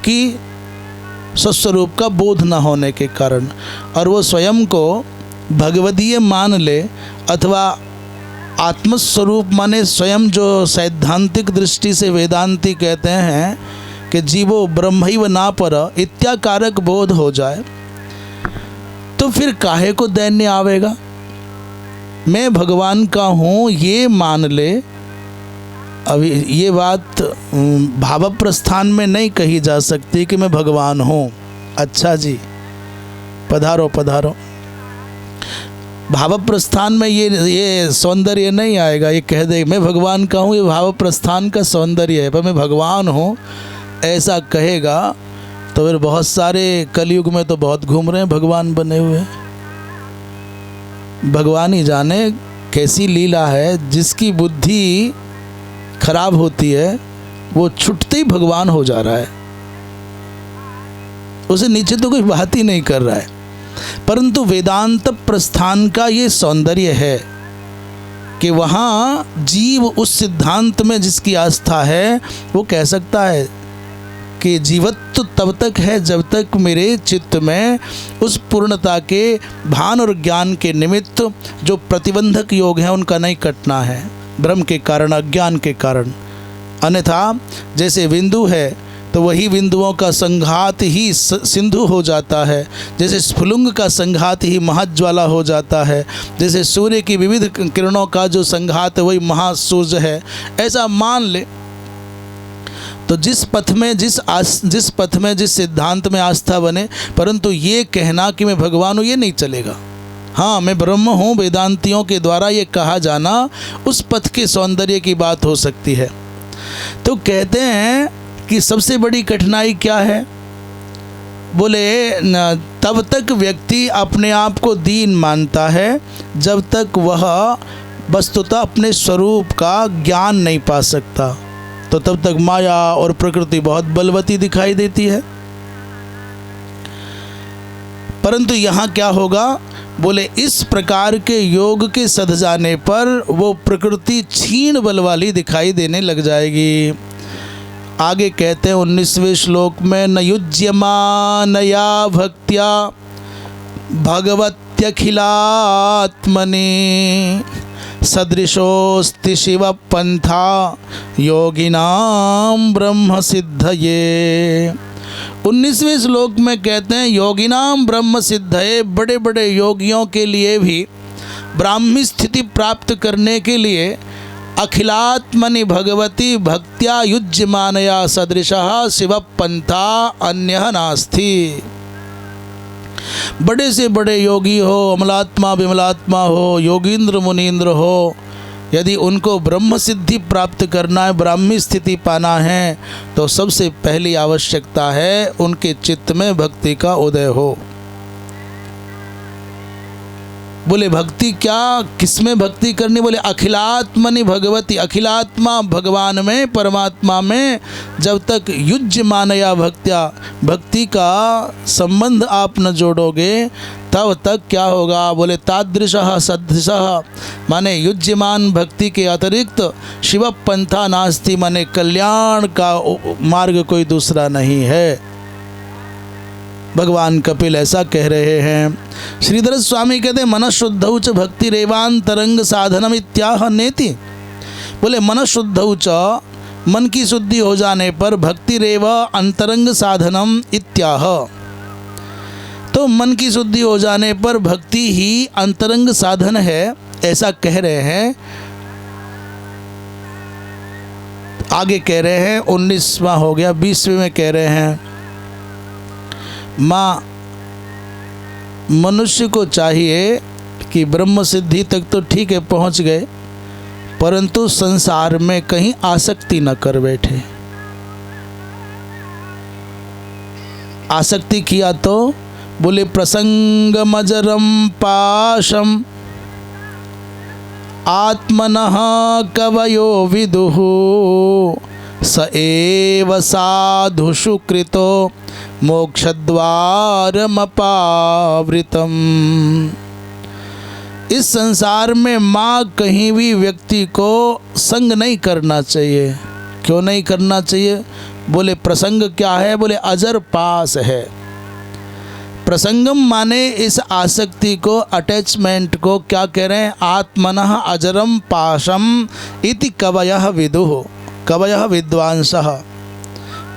का बोध न होने के कारण। और वो स्वयं को भगवदीय मान ले अथवा आत्मस्वरूप माने स्वयं, जो सैद्धांतिक दृष्टि से वेदांती कहते हैं कि जीवो ब्रह्मैव ना पर, इत्याकारक बोध हो जाए, तो फिर काहे को दैन्य आवेगा? मैं भगवान का हूँ ये मान ले। अभी ये बात भाव प्रस्थान में नहीं कही जा सकती कि मैं भगवान हूँ। अच्छा जी, पधारो पधारो। भाव प्रस्थान में ये सौंदर्य नहीं आएगा। ये कह दे मैं भगवान का हूँ, ये भाव प्रस्थान का सौंदर्य है, पर मैं भगवान हूँ ऐसा कहेगा तो फिर बहुत सारे कलयुग में तो बहुत घूम रहे हैं भगवान बने हुए। भगवान ही जाने कैसी लीला है, जिसकी बुद्धि खराब होती है वो छुटते ही भगवान हो जा रहा है, उसे नीचे तो कोई बात ही नहीं कर रहा है। परंतु वेदांत प्रस्थान का ये सौंदर्य है कि वहाँ जीव उस सिद्धांत में जिसकी आस्था है वो कह सकता है कि जीवत्व तब तक है जब तक मेरे चित्त में उस पूर्णता के भान और ज्ञान के निमित्त जो प्रतिबंधक योग हैं उनका नहीं कटना है, भ्रम के कारण, अज्ञान के कारण। अन्यथा जैसे बिंदु है तो वही बिंदुओं का संघात ही सिंधु हो जाता है, जैसे स्फुलिंग का संघात ही महाज्वाला हो जाता है, जैसे सूर्य की विविध किरणों का जो संघात है वही महासूर्य है, ऐसा मान ले तो जिस पथ में जिस सिद्धांत में आस्था बने, परंतु ये कहना कि मैं भगवान हूँ ये नहीं चलेगा। हाँ, मैं ब्रह्म हूँ, वेदांतियों के द्वारा ये कहा जाना उस पथ के सौंदर्य की बात हो सकती है। तो कहते हैं कि सबसे बड़ी कठिनाई क्या है? बोले तब तक व्यक्ति अपने आप को दीन मानता है जब तक वह वस्तुतः अपने स्वरूप का ज्ञान नहीं पा सकता, तो तब तक माया और प्रकृति बहुत बलवती दिखाई देती है। परंतु यहाँ क्या होगा? बोले इस प्रकार के योग के सध जाने पर वो प्रकृति क्षीण बल वाली दिखाई देने लग जाएगी। आगे कहते हैं 19वें श्लोक में, न युज्यमानया भक्त्या भगवत्यखिलात्मनि सदृशोस्ति शिव पंथा योगिनाम ब्रह्म सिद्धये। 19वें श्लोक में कहते हैं योगिनाम ब्रह्म सिद्धये, बड़े बड़े योगियों के लिए भी ब्राह्मी स्थिति प्राप्त करने के लिए अखिलात्मनि भगवती भक्त्या युज्यमानया सदृशः शिव पंथा अन्यः नास्ति। बड़े से बड़े योगी हो, अमलात्मा विमलात्मा हो, योगींद्र मुनींद्र हो, यदि उनको ब्रह्म सिद्धि प्राप्त करना है, ब्राह्मी स्थिति पाना है, तो सबसे पहली आवश्यकता है उनके चित्त में भक्ति का उदय हो। बोले भक्ति क्या, किसमें भक्ति करनी? बोले अखिलात्मनि भगवती, अखिलात्मा भगवान में, परमात्मा में जब तक युज्यमानया भक्त्या, भक्ति का संबंध आप न जोड़ोगे तब तक क्या होगा? बोले तादृशः सदृशः, माने युज्यमान भक्ति के अतिरिक्त शिव पंथा नास्ति, माने कल्याण का मार्ग कोई दूसरा नहीं है। भगवान कपिल ऐसा कह रहे हैं। श्रीधर स्वामी कहते हैं मन शुद्धौ च भक्ति रेवांतरंग साधनम इत्याह नेति। बोले मन शुद्धौ च, मन की शुद्धि हो जाने पर भक्ति रेव अंतरंग साधनम इत्याह, तो मन की शुद्धि हो जाने पर भक्ति ही अंतरंग साधन है, ऐसा कह रहे हैं। आगे कह रहे हैं 19वां हो गया, 20वें में कह रहे हैं माँ मनुष्य को चाहिए कि ब्रह्म सिद्धि तक तो ठीक है पहुँच गए, परंतु संसार में कहीं आसक्ति न कर बैठे। आसक्ति किया तो बोले प्रसंगमजरम पाशम आत्मनः कवयो विदुः स एव साधुषु कृतो मोक्षद्वारमपावृतम्। इस संसार में माँ कहीं भी व्यक्ति को संग नहीं करना चाहिए। क्यों नहीं करना चाहिए? बोले प्रसंग क्या है? बोले अजर पास है। प्रसंगम माने इस आसक्ति को, अटैचमेंट को क्या कह रहे हैं? आत्मनः अजरम पाशम इति कवयः विदुः, कवयः विद्वांसः।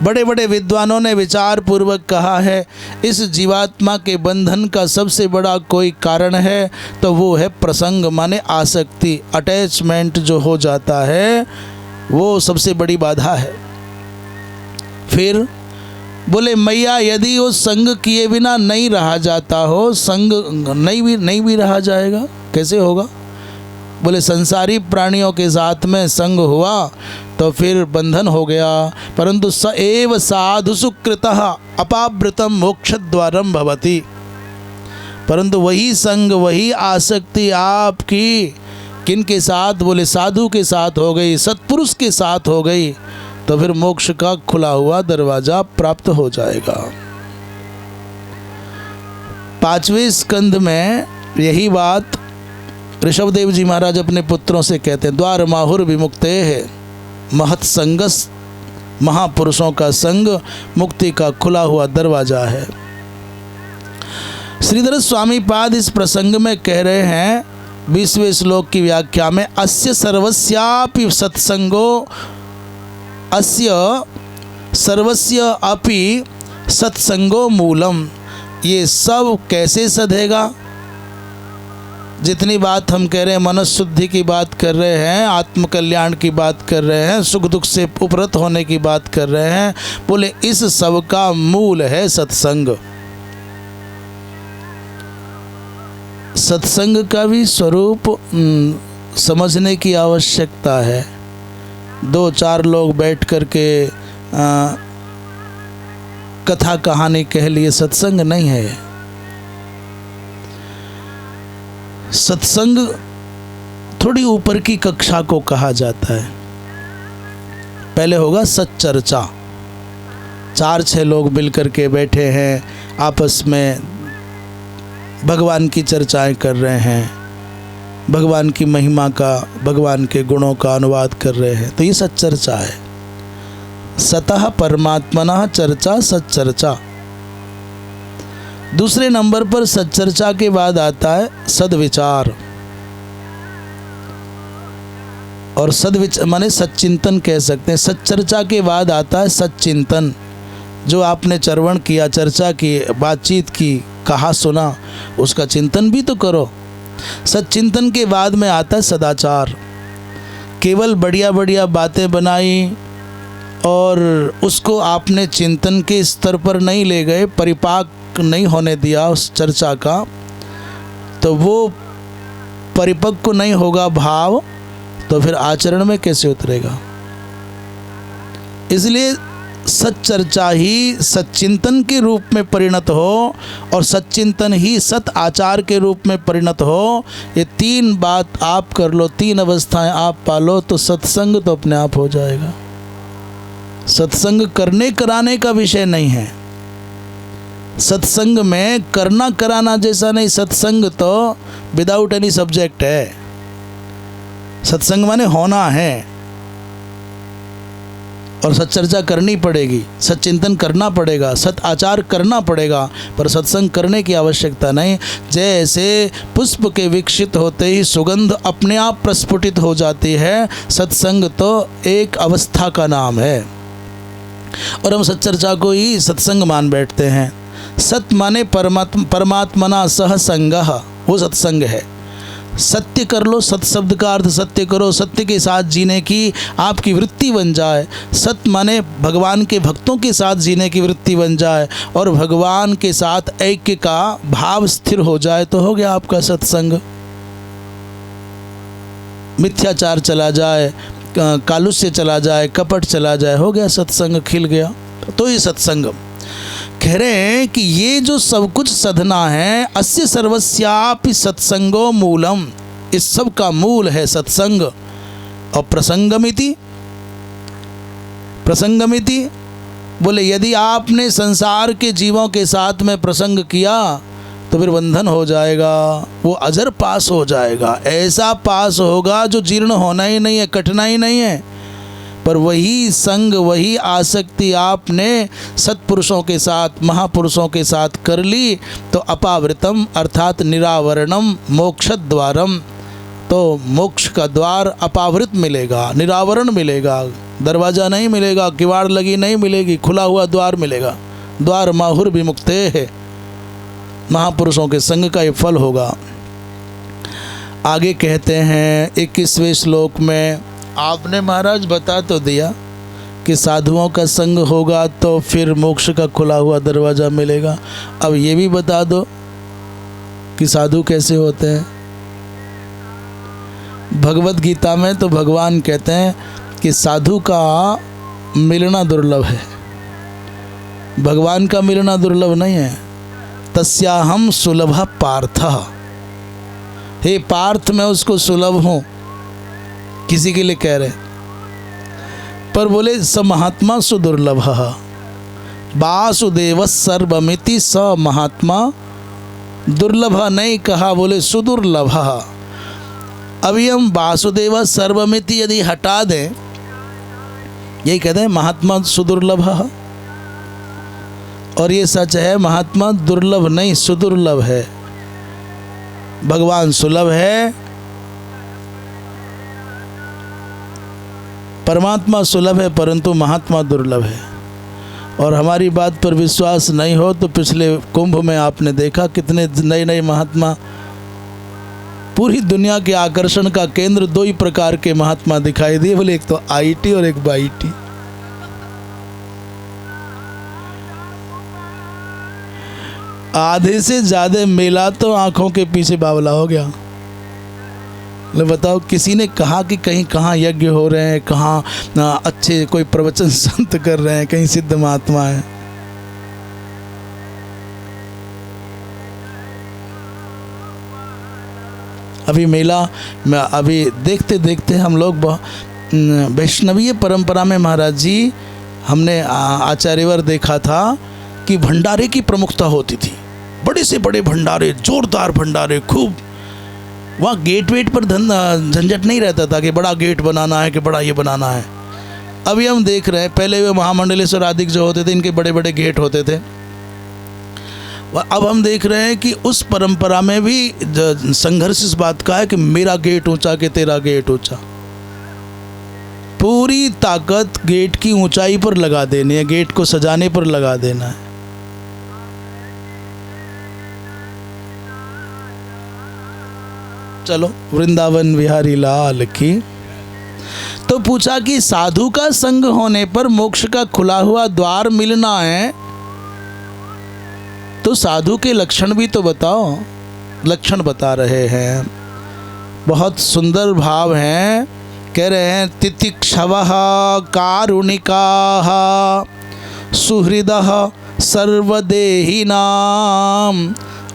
बड़े बड़े विद्वानों ने विचार पूर्वक कहा है इस जीवात्मा के बंधन का सबसे बड़ा कोई कारण है तो वो है प्रसंग, माने आसक्ति, अटैचमेंट जो हो जाता है वो सबसे बड़ी बाधा है। फिर बोले मैया यदि वो संग किए बिना नहीं रहा जाता हो, संग नहीं भी रहा जाएगा, कैसे होगा? बोले संसारी प्राणियों के साथ में संग हुआ तो फिर बंधन हो गया, परंतु स एव साधु सुकृतः अपावृतम मोक्षद्वारम भवति। परंतु वही संग, वही आसक्ति आपकी किन के साथ? बोले साधु के साथ हो गई, सत्पुरुष के साथ हो गई, तो फिर मोक्ष का खुला हुआ दरवाजा प्राप्त हो जाएगा। 5वें स्कंद में यही बात ऋषभदेव जी महाराज अपने पुत्रों से कहते हैं, द्वार माहुर विमुक्ते है महत संगस, महापुरुषों का संग मुक्ति का खुला हुआ दरवाजा है। श्रीधर स्वामी पाद इस प्रसंग में कह रहे हैं 20वें श्लोक की व्याख्या में, अस्य सर्वस्यापि सत्संगो, अस्य सर्वस्य अपि सत्संगो मूलम। ये सब कैसे सधेगा? जितनी बात हम कह रहे हैं, मनस शुद्धि की बात कर रहे हैं, आत्मकल्याण की बात कर रहे हैं, सुख दुख से उपरत होने की बात कर रहे हैं, बोले इस सब का मूल है सत्संग। सत्संग का भी स्वरूप समझने की आवश्यकता है। 2-4 लोग बैठ करके कथा कहानी कह लिए सत्संग नहीं है। सत्संग थोड़ी ऊपर की कक्षा को कहा जाता है। पहले होगा सच्चर्चा, 4-6 लोग मिलकर के बैठे हैं, आपस में भगवान की चर्चाएं कर रहे हैं, भगवान की महिमा का, भगवान के गुणों का अनुवाद कर रहे हैं, तो ये सच्चर्चा है। सतः परमात्मना चर्चा सच्चर्चा। दूसरे नंबर पर सच्चर्चा के बाद आता है सद्विचार, और सद्विचार माने सच्चिंतन कह सकते हैं। सच्चर्चा के बाद आता है सच्चिंतन। जो आपने श्रवण किया, चर्चा की, बातचीत की, कहा सुना, उसका चिंतन भी तो करो। सच्चिंतन के बाद में आता है सदाचार। केवल बढ़िया बढ़िया बातें बनाई और उसको आपने चिंतन के स्तर पर नहीं ले गए, परिपाक नहीं होने दिया उस चर्चा का, तो वो परिपक्व नहीं होगा भाव, तो फिर आचरण में कैसे उतरेगा। इसलिए सच्चर्चा ही सच्चिंतन के रूप में परिणत हो और सच्चिंतन ही सत आचार के रूप में परिणत हो। ये 3 बात आप कर लो, 3 अवस्थाएं आप पालो, तो सत्संग तो अपने आप हो जाएगा। सत्संग करने कराने का विषय नहीं है। सत्संग में करना कराना जैसा नहीं, सत्संग तो विदाउट एनी सब्जेक्ट है। सत्संग माने होना है, और सच्चर्चा करनी पड़ेगी, सच्चिंतन करना पड़ेगा, सत आचार करना पड़ेगा, पर सत्संग करने की आवश्यकता नहीं। जैसे पुष्प के विकसित होते ही सुगंध अपने आप प्रस्फुटित हो जाती है, सत्संग तो एक अवस्था का नाम है, और हम सच्चर्चा को ही सत्संग मान बैठते हैं। सत माने परमात्मना सह संगः, वो सत्संग है। सत्य कर लो, सत शब्द का अर्थ सत्य करो, सत्य के साथ जीने की आपकी वृत्ति बन जाए। सत माने भगवान के भक्तों के साथ जीने की वृत्ति बन जाए, और भगवान के साथ ऐक्य का भाव स्थिर हो जाए, तो हो गया आपका सत्संग। मिथ्याचार चला जाए, कालुष्य चला जाए, कपट चला जाए, हो गया सत्संग, खिल गया। तो ये सत्संग कह रहे हैं कि ये जो सब कुछ साधना है, अस्य सर्वस्यापि सत्संगो मूलम, इस सब का मूल है सत्संग। और प्रसंगमिति बोले यदि आपने संसार के जीवों के साथ में प्रसंग किया तो फिर बंधन हो जाएगा, वो अजर पास हो जाएगा। ऐसा पास होगा जो जीर्ण होना ही नहीं है, कटना ही नहीं है। पर वही संग, वही आसक्ति आपने सत्पुरुषों के साथ, महापुरुषों के साथ कर ली, तो अपावृतम अर्थात निरावरणम मोक्षद्वारम, तो मोक्ष का द्वार अपावृत मिलेगा, निरावरण मिलेगा, दरवाज़ा नहीं मिलेगा, किवाड़ लगी नहीं मिलेगी, खुला हुआ द्वार मिलेगा। द्वार माहुर विमुक्ते है, महापुरुषों के संग का ये फल होगा। आगे कहते हैं 21वें श्लोक में, आपने महाराज बता तो दिया कि साधुओं का संग होगा तो फिर मोक्ष का खुला हुआ दरवाज़ा मिलेगा, अब ये भी बता दो कि साधु कैसे होते हैं। भगवत गीता में तो भगवान कहते हैं कि साधु का मिलना दुर्लभ है, भगवान का मिलना दुर्लभ नहीं है। तस्याहम सुलभ पार्थ, हे पार्थ मैं उसको सुलभ हूँ, किसी के लिए कह रहे, पर बोले स महात्मा सुदुर्लभ, वासुदेव सर्वमिति स महात्मा दुर्लभ नहीं कहा, बोले सुदुर्लभ। अभी हम वासुदेव सर्वमिति यदि हटा दें, यही कहते हैं महात्मा सुदुर्लभ, और ये सच है, महात्मा दुर्लभ नहीं सुदुर्लभ है। भगवान सुलभ है, परमात्मा सुलभ है, परंतु महात्मा दुर्लभ है। और हमारी बात पर विश्वास नहीं हो तो पिछले कुंभ में आपने देखा कितने नए नए महात्मा पूरी दुनिया के आकर्षण का केंद्र दो ही प्रकार के महात्मा दिखाई दिए, बोले एक तो आईटी और एक बाईटी। आधे से ज्यादा मेला तो आंखों के पीछे बावला हो गया। बताओ, किसी ने कहा कि कहीं कहाँ यज्ञ हो रहे हैं, कहाँ अच्छे कोई प्रवचन संत कर रहे हैं, कहीं सिद्ध महात्मा है। अभी मेला में अभी देखते देखते हम लोग वैष्णवीय परंपरा में महाराज जी, हमने आचार्यवर देखा था कि भंडारे की प्रमुखता होती थी। बड़े से बड़े भंडारे, जोरदार भंडारे, खूब। वहाँ गेट वेट पर झंझट नहीं रहता था कि बड़ा गेट बनाना है कि बड़ा ये बनाना है। अभी हम देख रहे हैं, पहले वे महामंडलेश्वर आदि जो होते थे इनके बड़े बड़े गेट होते थे। अब हम देख रहे हैं कि उस परंपरा में भी संघर्ष इस बात का है कि मेरा गेट ऊंचा कि तेरा गेट ऊंचा। पूरी ताकत गेट की ऊंचाई पर लगा देनी है, गेट को सजाने पर लगा देना है। चलो, वृंदावन बिहारी लाल की। तो पूछा कि साधु का संग होने पर मोक्ष का खुला हुआ द्वार मिलना है, तो साधु के लक्षण भी तो बताओ। लक्षण बता रहे हैं, बहुत सुंदर भाव हैं। कह रहे हैं तितिक्षवः कारुणिकाः सुहृदः सर्वदेहिनां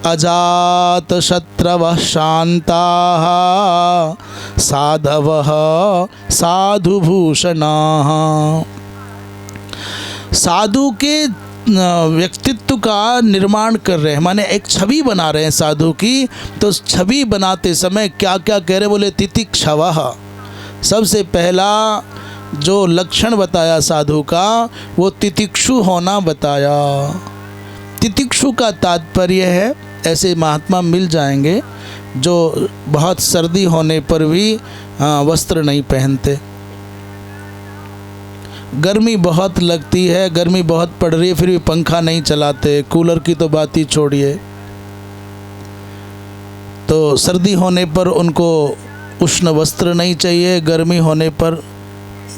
अजात शत्रवः शान्ताः साधवः साधुभूषणाः। साधु के व्यक्तित्व का निर्माण कर रहे हैं, माने एक छवि बना रहे हैं साधु की। तो छवि बनाते समय क्या क्या कह रहे, बोले तितिक्षवः। सबसे पहला जो लक्षण बताया साधु का, वो तितिक्षु होना बताया। तितिक्षु का तात्पर्य है, ऐसे महात्मा मिल जाएंगे जो बहुत सर्दी होने पर भी वस्त्र नहीं पहनते। गर्मी बहुत लगती है, गर्मी बहुत पड़ रही है, फिर भी पंखा नहीं चलाते, कूलर की तो बात ही छोड़िए। तो सर्दी होने पर उनको उष्ण वस्त्र नहीं चाहिए, गर्मी होने पर।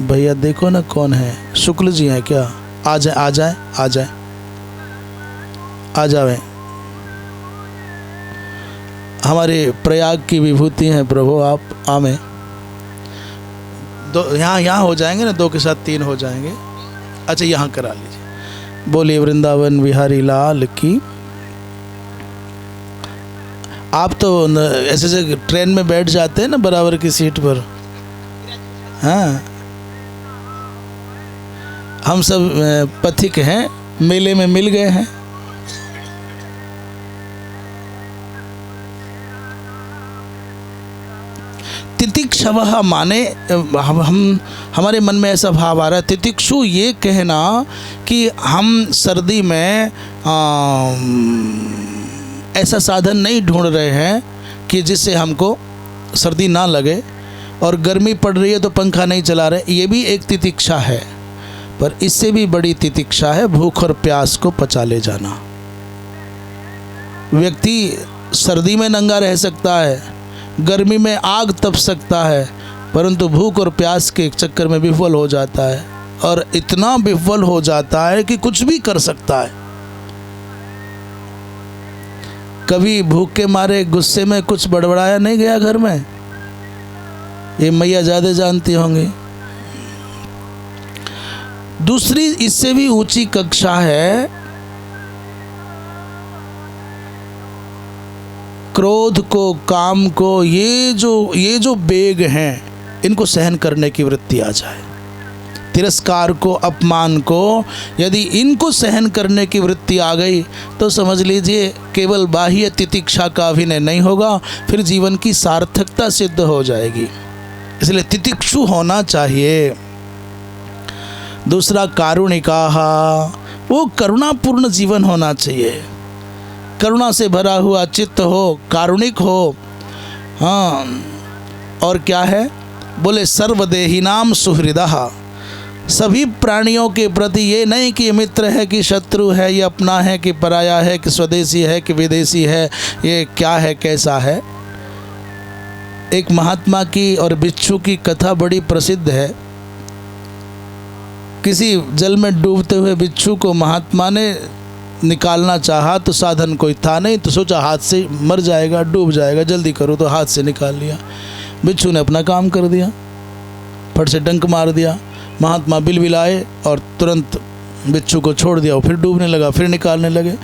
भैया देखो ना कौन है, शुक्ल जी हैं क्या? आ जाए आ जाए आ जाए आ जाए। हमारे प्रयाग की विभूति हैं प्रभु, आप आमें। दो यहाँ हो जाएंगे ना, 2 के साथ 3 हो जाएंगे। अच्छा, यहाँ करा लीजिए। बोलिए वृंदावन बिहारी लाल की। आप तो ऐसे ऐसे ट्रेन में बैठ जाते हैं ना बराबर की सीट पर। हाँ, हम सब पथिक हैं, मेले में मिल गए हैं। तितिक्षवः माने हमारे मन में ऐसा भाव आ रहा है, तितिक्षु ये कहना कि हम सर्दी में ऐसा साधन नहीं ढूंढ रहे हैं कि जिससे हमको सर्दी ना लगे, और गर्मी पड़ रही है तो पंखा नहीं चला रहे, ये भी एक तितिक्षा है। पर इससे भी बड़ी तितिक्षा है भूख और प्यास को पचा ले जाना। व्यक्ति सर्दी में नंगा रह सकता है, गर्मी में आग तप सकता है, परंतु भूख और प्यास के चक्कर में विफल हो जाता है, और इतना विफल हो जाता है कि कुछ भी कर सकता है। कभी भूख के मारे गुस्से में कुछ बड़बड़ाया नहीं गया घर में? ये मैया ज़्यादा जानती होंगी। दूसरी इससे भी ऊंची कक्षा है क्रोध को, काम को, ये जो बेग हैं, इनको सहन करने की वृत्ति आ जाए। तिरस्कार को, अपमान को, यदि इनको सहन करने की वृत्ति आ गई तो समझ लीजिए केवल बाह्य तितिक्षा का अभिनय नहीं होगा, फिर जीवन की सार्थकता सिद्ध हो जाएगी। इसलिए तितिक्षु होना चाहिए। दूसरा कारुणिकाः, वो करुणापूर्ण जीवन होना चाहिए। करुणा से भरा हुआ चित्त हो, कारुणिक हो। हाँ, और क्या है? बोले सर्वदेहिनाम सुहृदः, सभी प्राणियों के प्रति ये नहीं कि मित्र है कि शत्रु है, ये अपना है कि पराया है, कि स्वदेशी है कि विदेशी है, ये क्या है कैसा है। एक महात्मा की और बिच्छू की कथा बड़ी प्रसिद्ध है। किसी जल में डूबते हुए बिच्छू को महात्मा ने निकालना चाहा तो साधन कोई था नहीं, तो सोचा हाथ से मर जाएगा, डूब जाएगा, जल्दी करो, तो हाथ से निकाल लिया। बिच्छू ने अपना काम कर दिया, फट से डंक मार दिया। महात्मा बिलबिलाए और तुरंत बिच्छू को छोड़ दिया। वो फिर डूबने लगा, फिर निकालने लगे।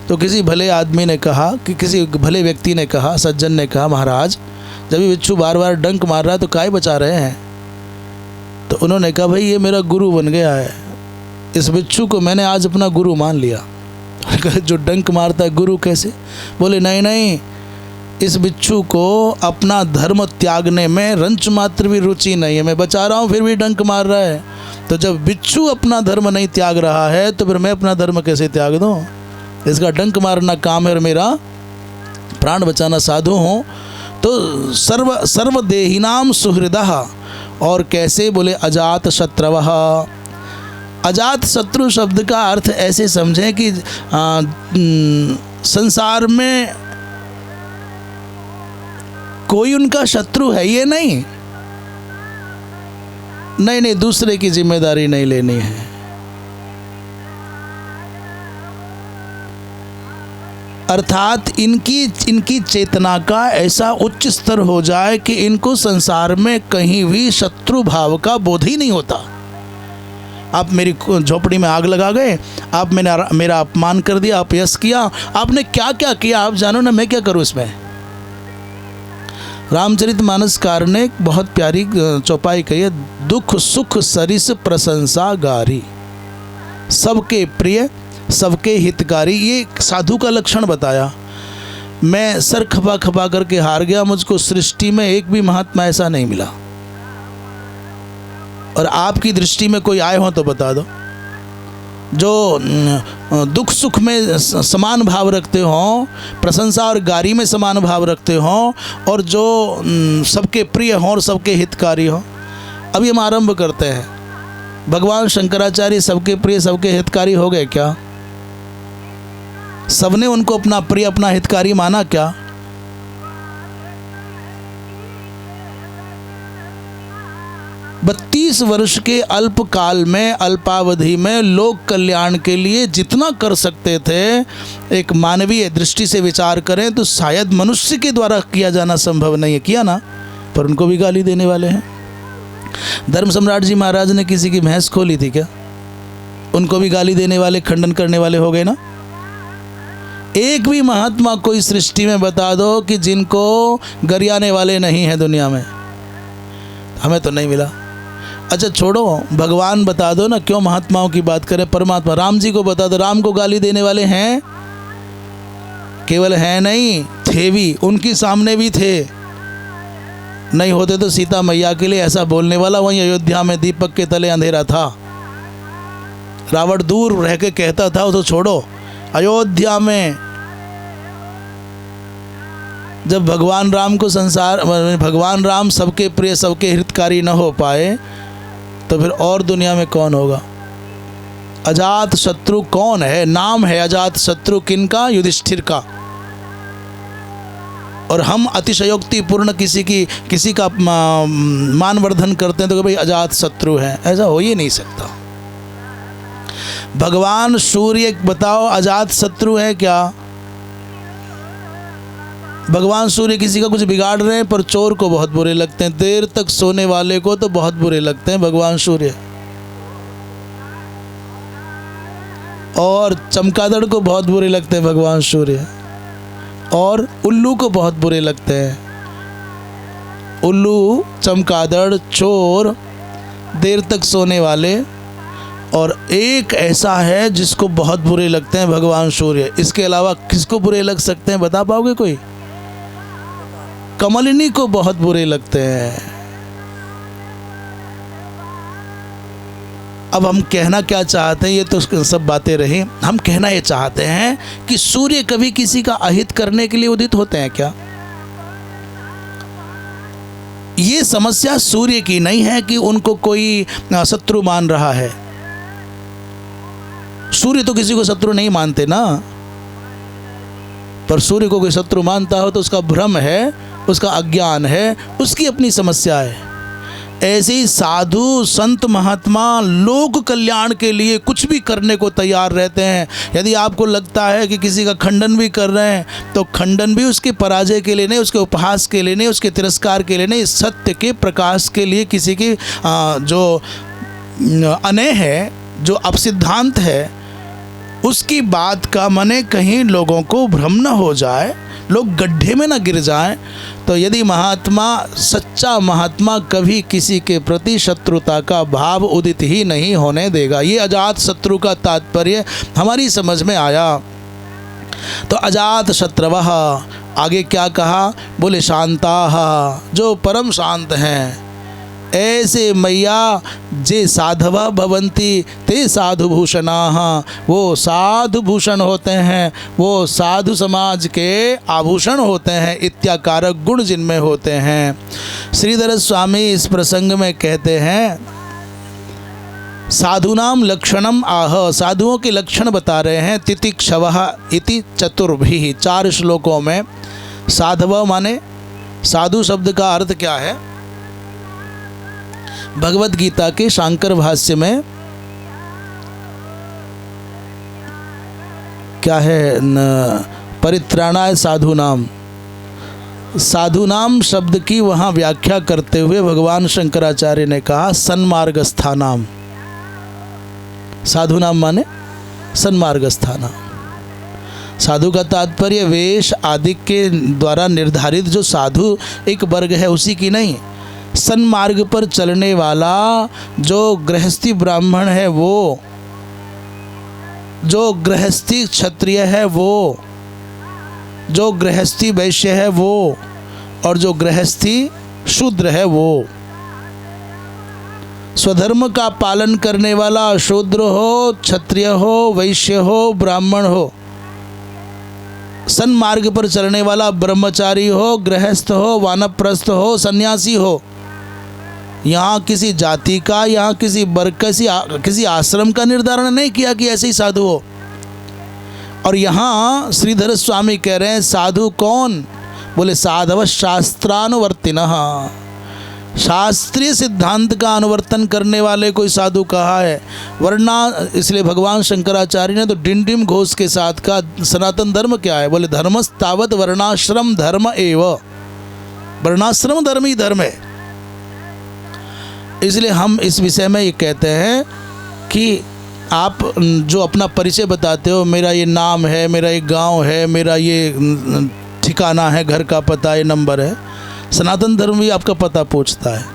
तो किसी भले आदमी ने कहा कि किसी भले व्यक्ति ने कहा, सज्जन ने कहा, महाराज जब ये बिच्छू बार बार डंक मार रहा है तो काहे बचा रहे हैं? तो उन्होंने कहा, भाई ये मेरा गुरु बन गया है, इस बिच्छू को मैंने आज अपना गुरु मान लिया। जो डंक मारता है गुरु कैसे? बोले नहीं नहीं, इस बिच्छू को अपना धर्म त्यागने में रंच मात्र भी रुचि नहीं है, मैं बचा रहा हूँ फिर भी डंक मार रहा है। तो जब बिच्छू अपना धर्म नहीं त्याग रहा है तो फिर मैं अपना धर्म कैसे त्याग दूँ? इसका डंक मारना काम है और मेरा प्राण बचाना साधु हूँ। तो सर्वदेहिनाम सुहृदः, और कैसे? बोले अजात शत्रवः। अजात शत्रु शब्द का अर्थ ऐसे समझें कि संसार में कोई उनका शत्रु है ये नहीं, नहीं, दूसरे की जिम्मेदारी नहीं लेनी है। अर्थात इनकी चेतना का ऐसा उच्च स्तर हो जाए कि इनको संसार में कहीं भी शत्रु भाव का बोध ही नहीं होता। आप मेरी झोपड़ी में आग लगा गए, आप मेरा अपमान कर दिया, अपयश किया, आपने क्या क्या किया आप जानो ना, मैं क्या करूं इसमें? रामचरितमानसकार ने एक बहुत प्यारी चौपाई कही है, दुख सुख सरिस प्रशंसा गारी, सबके प्रिय सबके हितकारी। ये साधु का लक्षण बताया। मैं सर खपा खपा करके हार गया, मुझको सृष्टि में एक भी महात्मा ऐसा नहीं मिला। और आपकी दृष्टि में कोई आए हो तो बता दो, जो दुख सुख में समान भाव रखते हो, प्रशंसा और गारी में समान भाव रखते हो, और जो सबके प्रिय हों और सबके हितकारी हो। अभी हम आरंभ करते हैं। भगवान शंकराचार्य सबके प्रिय सबके हितकारी हो गए क्या? सबने उनको अपना प्रिय अपना हितकारी माना क्या? बत्तीस वर्ष के अल्पकाल में, अल्पावधि में लोक कल्याण के लिए जितना कर सकते थे, एक मानवीय दृष्टि से विचार करें तो शायद मनुष्य के द्वारा किया जाना संभव नहीं है। किया ना, पर उनको भी गाली देने वाले हैं। धर्म सम्राट जी महाराज ने किसी की भैंस खोली थी क्या? उनको भी गाली देने वाले, खंडन करने वाले हो गए ना। एक भी महात्मा कोई सृष्टि में बता दो कि जिनको गरियाने वाले नहीं हैं दुनिया में, हमें तो नहीं मिला। अच्छा छोड़ो, भगवान बता दो ना, क्यों महात्माओं की बात करें? परमात्मा राम जी को बता दो, राम को गाली देने वाले हैं? केवल हैं नहीं, थे भी, उनके सामने भी थे। नहीं होते तो सीता मैया के लिए ऐसा बोलने वाला वहीं अयोध्या में दीपक के तले अंधेरा था। रावण दूर रह के कहता था, तो छोड़ो, अयोध्या में जब भगवान राम को भगवान राम सबके प्रिय सबके हितकारी न हो पाए तो फिर और दुनिया में कौन होगा? अजात शत्रु कौन है? नाम है अजात शत्रु किनका? युधिष्ठिर का। और हम अतिशयोक्तिपूर्ण किसी का मानवर्धन करते हैं तो भाई अजात शत्रु है, ऐसा हो ही नहीं सकता। भगवान सूर्य बताओ अजात शत्रु है क्या? भगवान सूर्य किसी का कुछ बिगाड़ रहे हैं, पर चोर को बहुत बुरे लगते हैं, देर तक सोने वाले को तो बहुत बुरे लगते हैं भगवान सूर्य, और चमगादड़ को बहुत बुरे लगते हैं भगवान सूर्य, और उल्लू को बहुत बुरे लगते हैं। उल्लू, चमगादड़, चोर, देर तक सोने वाले, और एक ऐसा है जिसको बहुत बुरे लगते हैं भगवान सूर्य। इसके अलावा किसको बुरे लग सकते हैं, बता पाओगे कोई? कमलिनी को बहुत बुरे लगते हैं। अब हम कहना क्या चाहते हैं, ये तो सब बातें रही। हम कहना ये चाहते हैं कि सूर्य कभी किसी का अहित करने के लिए उदित होते हैं क्या? ये समस्या सूर्य की नहीं है कि उनको कोई शत्रु मान रहा है। सूर्य तो किसी को शत्रु नहीं मानते ना, पर सूर्य को कोई शत्रु मानता हो तो उसका भ्रम है, उसका अज्ञान है, उसकी अपनी समस्या है। ऐसे ही साधु संत महात्मा लोक कल्याण के लिए कुछ भी करने को तैयार रहते हैं। यदि आपको लगता है कि किसी का खंडन भी कर रहे हैं तो खंडन भी उसके पराजय के लिए नहीं, उसके उपहास के लिए नहीं, उसके तिरस्कार के लिए नहीं, सत्य के प्रकाश के लिए। किसी की जो अनय है, जो अपसिद्धांत है, उसकी बात का माने कहीं लोगों को भ्रम न हो जाए, लोग गड्ढे में न गिर जाएं। तो यदि महात्मा, सच्चा महात्मा कभी किसी के प्रति शत्रुता का भाव उदित ही नहीं होने देगा। ये अजात शत्रु का तात्पर्य हमारी समझ में आया। तो अजात शत्रवः, आगे क्या कहा? बोले शांताः, जो परम शांत हैं। ऐसे मैया जे साधवा भवंती ते साधु भूषणाः, वो साधु भूषण होते हैं, वो साधु समाज के आभूषण होते हैं, इत्याकारक गुण जिनमें होते हैं। श्रीधर स्वामी इस प्रसंग में कहते हैं साधूनाम लक्षणम आह, साधुओं के लक्षण बता रहे हैं। तितिक्षवः इति चतुर्भिः, 4 श्लोकों में। साधव माने, साधु शब्द का अर्थ क्या है? भगवत गीता के शांकर भाष्य में क्या है? परित्राणाय साधुनाम, साधुनाम शब्द की वहाँ व्याख्या करते हुए भगवान शंकराचार्य ने कहा सन्मार्गस्थानाम। साधुनाम माने सन्मार्गस्थानाम। साधु का तात्पर्य वेश आदि के द्वारा निर्धारित जो साधु एक वर्ग है उसी की नहीं, सन्मार्ग पर चलने वाला जो गृहस्थी ब्राह्मण है वो, जो गृहस्थी क्षत्रिय है वो, जो गृहस्थी वैश्य है वो, और जो गृहस्थी शूद्र है वो। स्वधर्म का पालन करने वाला शूद्र हो, क्षत्रिय हो, वैश्य हो, ब्राह्मण हो, सन्मार्ग पर चलने वाला ब्रह्मचारी हो, गृहस्थ हो, वानप्रस्थ हो, सन्यासी हो। यहाँ किसी जाति का, यहाँ किसी वर्ग का, किसी आश्रम का निर्धारण नहीं किया कि ऐसे ही साधु हो। और यहाँ श्रीधर स्वामी कह रहे हैं साधु कौन? बोले साधव शास्त्रानुवर्तिनः, शास्त्रीय सिद्धांत का अनुवर्तन करने वाले कोई साधु कहा है। वरना इसलिए भगवान शंकराचार्य ने तो डिंडिम घोष के साथ कहा सनातन धर्म क्या है? बोले धर्मस्तावत वर्णाश्रम धर्म एव, वर्णाश्रम धर्म ही धर्म है। इसलिए हम इस विषय में ये कहते हैं कि आप जो अपना परिचय बताते हो, मेरा ये नाम है, मेरा ये गांव है, मेरा ये ठिकाना है, घर का पता, ये नंबर है, सनातन धर्म भी आपका पता पूछता है।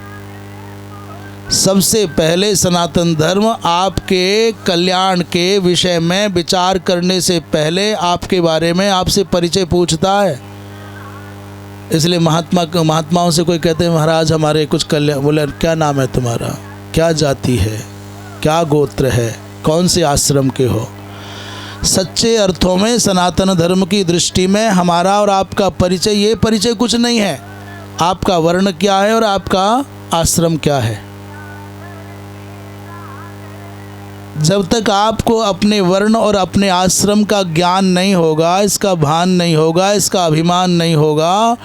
सबसे पहले सनातन धर्म आपके कल्याण के विषय में विचार करने से पहले आपके बारे में आपसे परिचय पूछता है। इसलिए महात्माओं से कोई कहते हैं महाराज हमारे कुछ कल्याण, बोले क्या नाम है तुम्हारा, क्या जाति है, क्या गोत्र है, कौन से आश्रम के हो। सच्चे अर्थों में सनातन धर्म की दृष्टि में हमारा और आपका परिचय, ये परिचय कुछ नहीं है। आपका वर्ण क्या है और आपका आश्रम क्या है। जब तक आपको अपने वर्ण और अपने आश्रम का ज्ञान नहीं होगा, इसका भान नहीं होगा, इसका अभिमान नहीं होगा,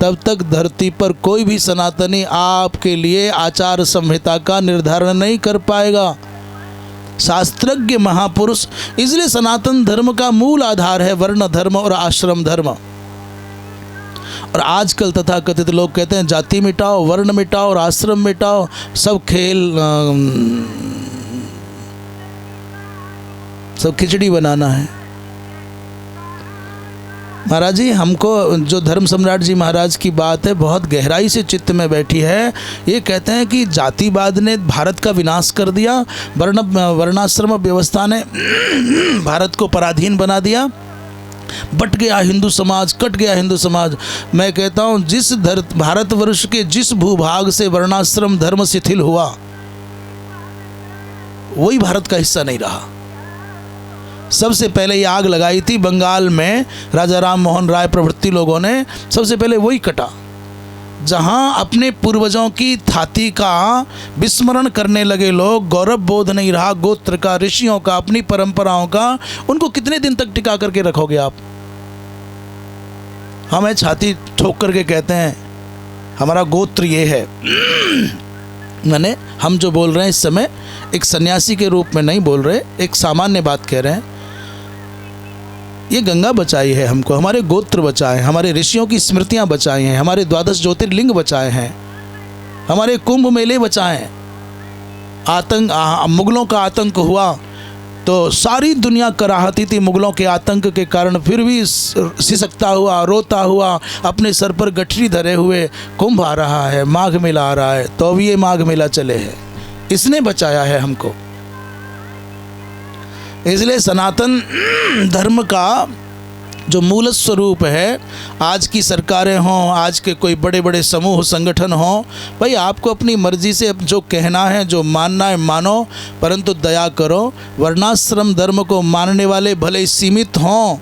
तब तक धरती पर कोई भी सनातनी आपके लिए आचार संहिता का निर्धारण नहीं कर पाएगा। शास्त्रज्ञ महापुरुष, इसलिए सनातन धर्म का मूल आधार है वर्ण धर्म और आश्रम धर्म। और आजकल तथाकथित लोग कहते हैं जाति मिटाओ, वर्ण मिटाओ और आश्रम मिटाओ, सब खेल, सब खिचड़ी बनाना है। महाराज जी, हमको जो धर्म सम्राट जी महाराज की बात है बहुत गहराई से चित्त में बैठी है। ये कहते हैं कि जातिवाद ने भारत का विनाश कर दिया, वर्णाश्रम व्यवस्था ने भारत को पराधीन बना दिया, बट गया हिंदू समाज, कट गया हिंदू समाज। मैं कहता हूँ जिस भारतवर्ष के जिस भूभाग से वर्णाश्रम धर्म शिथिल हुआ वही भारत का हिस्सा नहीं रहा। सबसे पहले ये आग लगाई थी बंगाल में, राजा राम मोहन राय प्रभृति लोगों ने सबसे पहले वही कटा, जहाँ अपने पूर्वजों की थाती का विस्मरण करने लगे लोग, गौरव बोध नहीं रहा गोत्र का, ऋषियों का, अपनी परंपराओं का। उनको कितने दिन तक टिका करके रखोगे आप? हमें छाती ठोक करके कहते हैं हमारा गोत्र ये है। मैंने हम जो बोल रहे हैं इस समय एक सन्यासी के रूप में नहीं बोल रहे, एक सामान्य बात कह रहे हैं। ये गंगा बचाई है हमको, हमारे गोत्र बचाए, हमारे ऋषियों की स्मृतियां बचाई हैं, हमारे 12 ज्योतिर्लिंग बचाए हैं, हमारे कुंभ मेले बचाए हैं। मुगलों का आतंक हुआ तो सारी दुनिया कराहती थी मुगलों के आतंक के कारण, फिर भी सिसकता हुआ, रोता हुआ, अपने सर पर गठरी धरे हुए कुंभ आ रहा है, माघ मेला आ रहा है, तो भी ये माघ मेला चले है। इसने बचाया है हमको। इसलिए सनातन धर्म का जो मूल स्वरूप है, आज की सरकारें हों, आज के कोई बड़े बड़े समूह संगठन हों, भाई आपको अपनी मर्जी से जो कहना है, जो मानना है मानो, परंतु दया करो। वर्णाश्रम धर्म को मानने वाले भले सीमित हों,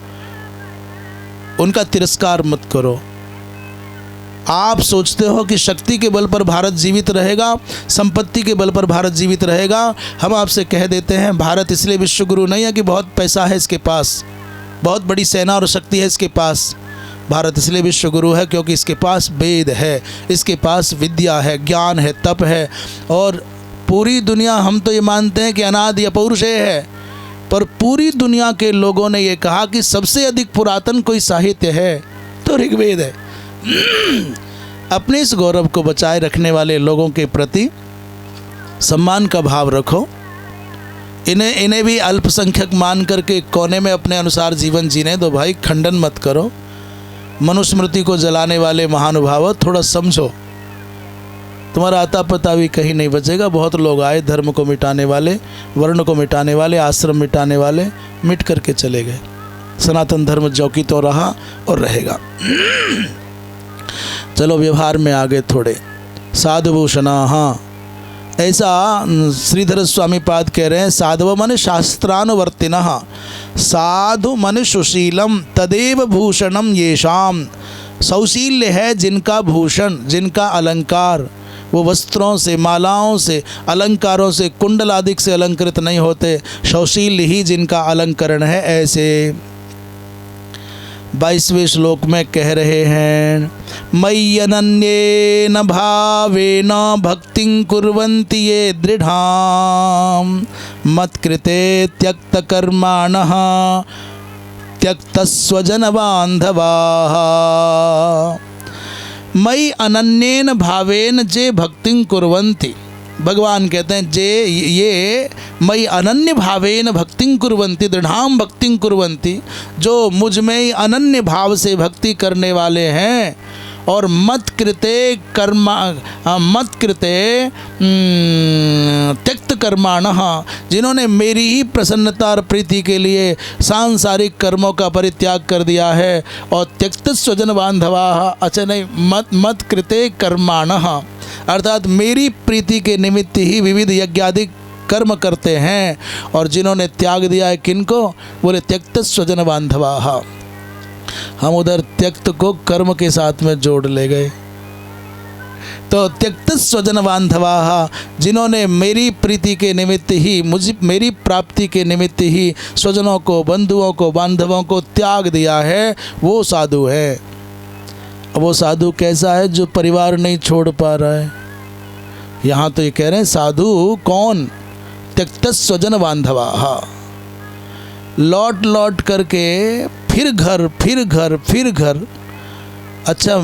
उनका तिरस्कार मत करो। आप सोचते हो कि शक्ति के बल पर भारत जीवित रहेगा, संपत्ति के बल पर भारत जीवित रहेगा। हम आपसे कह देते हैं भारत इसलिए विश्वगुरु नहीं है कि बहुत पैसा है इसके पास, बहुत बड़ी सेना और शक्ति है इसके पास। भारत इसलिए विश्वगुरु है क्योंकि इसके पास वेद है, इसके पास विद्या है, ज्ञान है, तप है। और पूरी दुनिया, हम तो ये मानते हैं कि अनादि अपौरुषेय है, पर पूरी दुनिया के लोगों ने ये कहा कि सबसे अधिक पुरातन कोई साहित्य है तो ऋग्वेद है। अपने इस गौरव को बचाए रखने वाले लोगों के प्रति सम्मान का भाव रखो। इन्हें भी अल्पसंख्यक मान करके कोने में अपने अनुसार जीवन जीने दो भाई, खंडन मत करो। मनुस्मृति को जलाने वाले महानुभाव थोड़ा समझो, तुम्हारा आता पता भी कहीं नहीं बचेगा। बहुत लोग आए धर्म को मिटाने वाले, वर्ण को मिटाने वाले, आश्रम मिटाने वाले, मिट करके चले गए। सनातन धर्म जौकी तो रहा और रहेगा। चलो व्यवहार में आगे थोड़े। साधुभूषणा, हाँ ऐसा श्रीधर स्वामी पाद कह रहे हैं, साधव मन शास्त्रानुवर्तिनः, साधु मन सुशीलम तदेव भूषणम येषाम। सौशील्य है जिनका भूषण, जिनका अलंकार, वो वस्त्रों से, मालाओं से, अलंकारों से, कुंडल आदि से अलंकृत नहीं होते। सौशील्य ही जिनका अलंकरण है। ऐसे 22वें श्लोक में कह रहे हैं, मयि अनन्येन भावेन भक्तिं कुर्वन्ति ये दृढाम् मत्कृते त्यक्तकर्माणः त्यक्तस्वजनबान्धवाः। मयि अनन्येन भावेन जे भक्तिं कुर्वन्ति, भगवान कहते हैं जे ये मई अनन्य भावेन भक्तिं कुर्वन्ति, दृढ़ाम भक्तिं कुर्वन्ति, जो मुझ में ही अनन्य भाव से भक्ति करने वाले हैं। और मत कृते त्यक्त कर्माणः, जिन्होंने मेरी ही प्रसन्नता और प्रीति के लिए सांसारिक कर्मों का परित्याग कर दिया है। और त्यक्त स्वजन बांधवाः, अच्छा नहीं, मत कृते कर्माणः, अर्थात मेरी प्रीति के निमित्त ही विविध यज्ञादि कर्म करते हैं। और जिन्होंने त्याग दिया है किनको, बोले त्यक्त स्वजन बांधवाः। हम उधर त्यक्त को कर्म के साथ में जोड़ ले गए। तो त्यक्त स्वजन बांधवाः, जिन्होंने मेरी प्रीति के निमित्त ही, मेरी प्राप्ति के निमित्त ही स्वजनों को, बंधुओं को, बांधवों को त्याग दिया है, वो साधु है। वो साधु कैसा है? जो परिवार नहीं छोड़ पा रहा है। यहाँ तो ये कह रहे हैं साधु कौन? त्यक्त स्वजन बांधवाः, लौट लौट करके फिर घर, फिर घर, फिर घर। अच्छा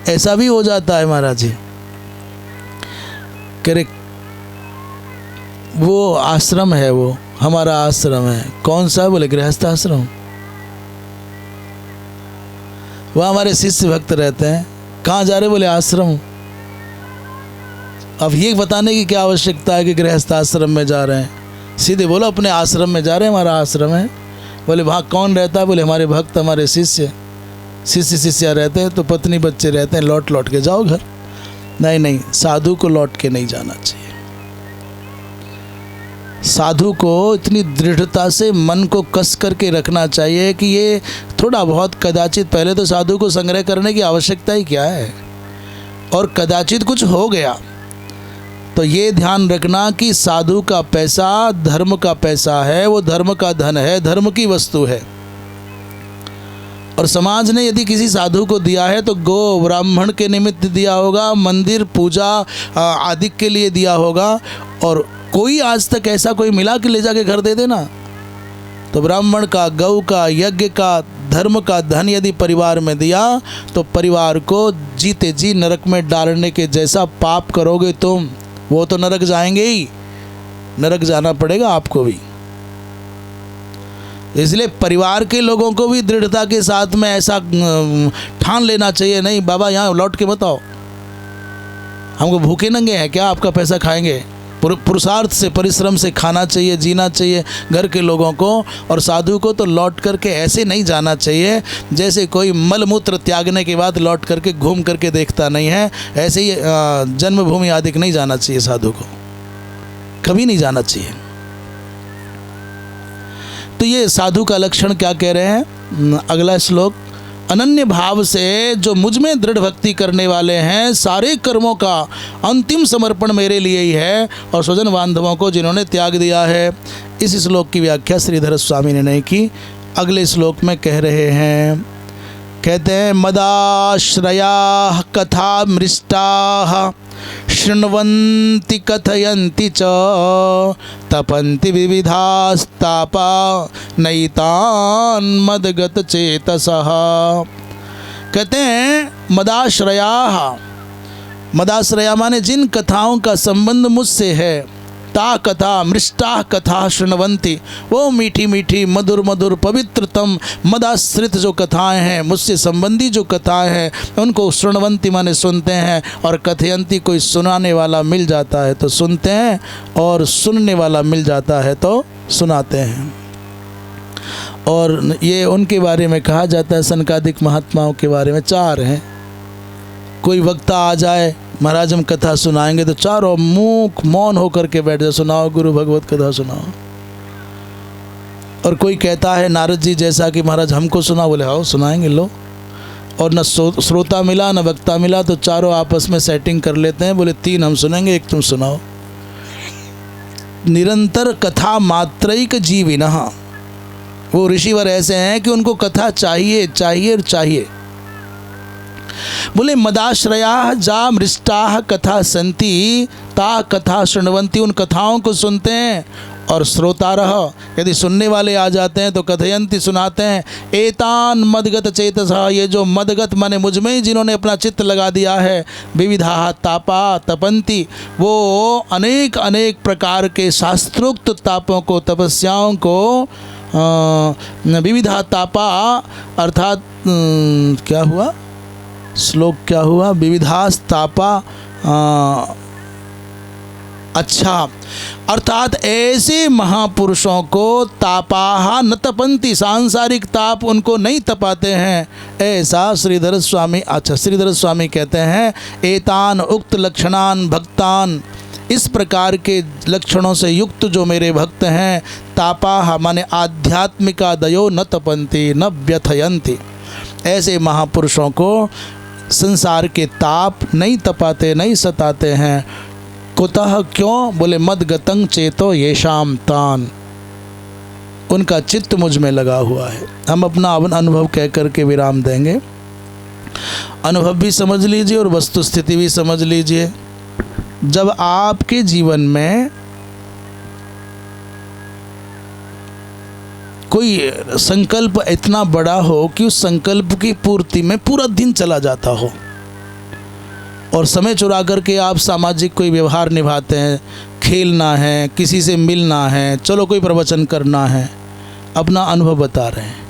ऐसा भी हो जाता है महाराज जी, कह रहे वो आश्रम है, वो हमारा आश्रम है। कौन सा? बोले गृहस्थ आश्रम। वह हमारे शिष्य भक्त रहते हैं। कहाँ जा रहे? बोले आश्रम। अब ये बताने की क्या आवश्यकता है कि गृहस्थ आश्रम में जा रहे हैं? सीधे बोलो अपने आश्रम में जा रहे हैं, हमारा आश्रम है। बोले वहाँ कौन रहता है? बोले हमारे भक्त, हमारे शिष्य, शिष्या रहते हैं, तो पत्नी बच्चे रहते हैं, लौट लौट के जाओ घर। नहीं नहीं, साधु को लौट के नहीं जाना चाहिए। साधु को इतनी दृढ़ता से मन को कस करके रखना चाहिए कि ये थोड़ा बहुत कदाचित, पहले तो साधु को संग्रह करने की आवश्यकता ही क्या है, और कदाचित कुछ हो गया तो ये ध्यान रखना कि साधु का पैसा धर्म का पैसा है, वो धर्म का धन है, धर्म की वस्तु है। और समाज ने यदि किसी साधु को दिया है तो गो ब्राह्मण के निमित्त दिया होगा, मंदिर पूजा आदि के लिए दिया होगा। और कोई आज तक ऐसा कोई मिला कि ले जाके घर दे देना। तो ब्राह्मण का, गौ का, यज्ञ का, धर्म का धन यदि परिवार में दिया तो परिवार को जीते जी नरक में डालने के जैसा पाप करोगे तुम। वो तो नरक जाएंगे ही, नरक जाना पड़ेगा आपको भी। इसलिए परिवार के लोगों को भी दृढ़ता के साथ में ऐसा ठान लेना चाहिए, नहीं बाबा यहाँ लौट के बताओ, हमको भूखे नंगे हैं क्या, आपका पैसा खाएंगे। पुरुषार्थ से, परिश्रम से खाना चाहिए, जीना चाहिए घर के लोगों को। और साधु को तो लौट करके ऐसे नहीं जाना चाहिए जैसे कोई मलमूत्र त्यागने के बाद लौट करके घूम करके देखता नहीं है। ऐसे ही जन्मभूमि आदि नहीं जाना चाहिए, साधु को कभी नहीं जाना चाहिए। तो ये साधु का लक्षण क्या कह रहे हैं, अगला श्लोक, अनन्य भाव से जो मुझ में दृढ़ भक्ति करने वाले हैं, सारे कर्मों का अंतिम समर्पण मेरे लिए ही है, और स्वजन बांधवों को जिन्होंने त्याग दिया है। इस श्लोक की व्याख्या श्रीधर स्वामी ने नहीं की। अगले श्लोक में कह रहे हैं, कहते हैं मदाश्रया कथा मृष्टा शृण्वन्ति कथयन्ति च तपन्ति विविधास्तापा नैतान मदगत चेतसः। कहते हैं मदाश्रया, मदाश्रया माने जिन कथाओं का संबंध मुझसे है, ता कथा मृष्टा कथा शृण्वन्ति, वो मीठी मीठी मधुर मधुर पवित्रतम मदाश्रित जो कथाएं हैं, मुझसे संबंधी जो कथाएं हैं, उनको शृण्वन्ति माने सुनते हैं, और कथयन्ति कोई सुनाने वाला मिल जाता है तो सुनते हैं, और सुनने वाला मिल जाता है तो सुनाते हैं। और ये उनके बारे में कहा जाता है, सनकादिक महात्माओं के बारे में चार हैं। कोई वक्ता आ जाए, महाराज हम कथा सुनाएंगे, तो चारों मुख मौन होकर के बैठ जाओ, सुनाओ गुरु भगवत कथा सुनाओ। और कोई कहता है नारद जी जैसा कि महाराज हमको सुना, बोले आओ सुनाएंगे लो। और न श्रोता मिला न वक्ता मिला तो चारों आपस में सेटिंग कर लेते हैं, बोले 3 हम सुनेंगे, 1 तुम सुनाओ। निरंतर कथा मात्रैक जीविनः, वो ऋषिवर ऐसे हैं कि उनको कथा चाहिए चाहिए चाहिए। बोले मदाश्रया जा मृष्टा कथा संति ता कथा शृण्वन्ति, उन कथाओं को सुनते हैं। और श्रोतारः, यदि सुनने वाले आ जाते हैं तो कथयन्ति सुनाते हैं। एतान मदगत चेतसः, ये जो मदगत माने मुझ में ही जिन्होंने अपना चित्त लगा दिया है, विविधा तापा तपन्ति, वो अनेक अनेक प्रकार के शास्त्रोक्त तापों को, तपस्याओं को, विविधा तापा अर्थात क्या हुआ श्लोक क्या हुआ, विविधास्तापा, अच्छा अर्थात ऐसे महापुरुषों को तापाहा न तपन्ति, सांसारिक ताप उनको नहीं तपाते हैं, ऐसा श्रीधर स्वामी। अच्छा श्रीधर स्वामी कहते हैं एतान उक्त लक्षणान भक्तान, इस प्रकार के लक्षणों से युक्त जो मेरे भक्त हैं, तापाहा माने आध्यात्मिकादयो न तपन्ति न व्यथयन्ति, ऐसे महापुरुषों को संसार के ताप नहीं तपाते, नहीं सताते हैं। कुतः क्यों, बोले मदगतं चेतो येषां तान, उनका चित्त मुझ में लगा हुआ है। हम अपना अनुभव कह करके विराम देंगे। अनुभव भी समझ लीजिए और वस्तु स्थिति भी समझ लीजिए। जब आपके जीवन में कोई संकल्प इतना बड़ा हो कि उस संकल्प की पूर्ति में पूरा दिन चला जाता हो, और समय चुरा करके आप सामाजिक कोई व्यवहार निभाते हैं, खेलना है, किसी से मिलना है, चलो कोई प्रवचन करना है, अपना अनुभव बता रहे हैं।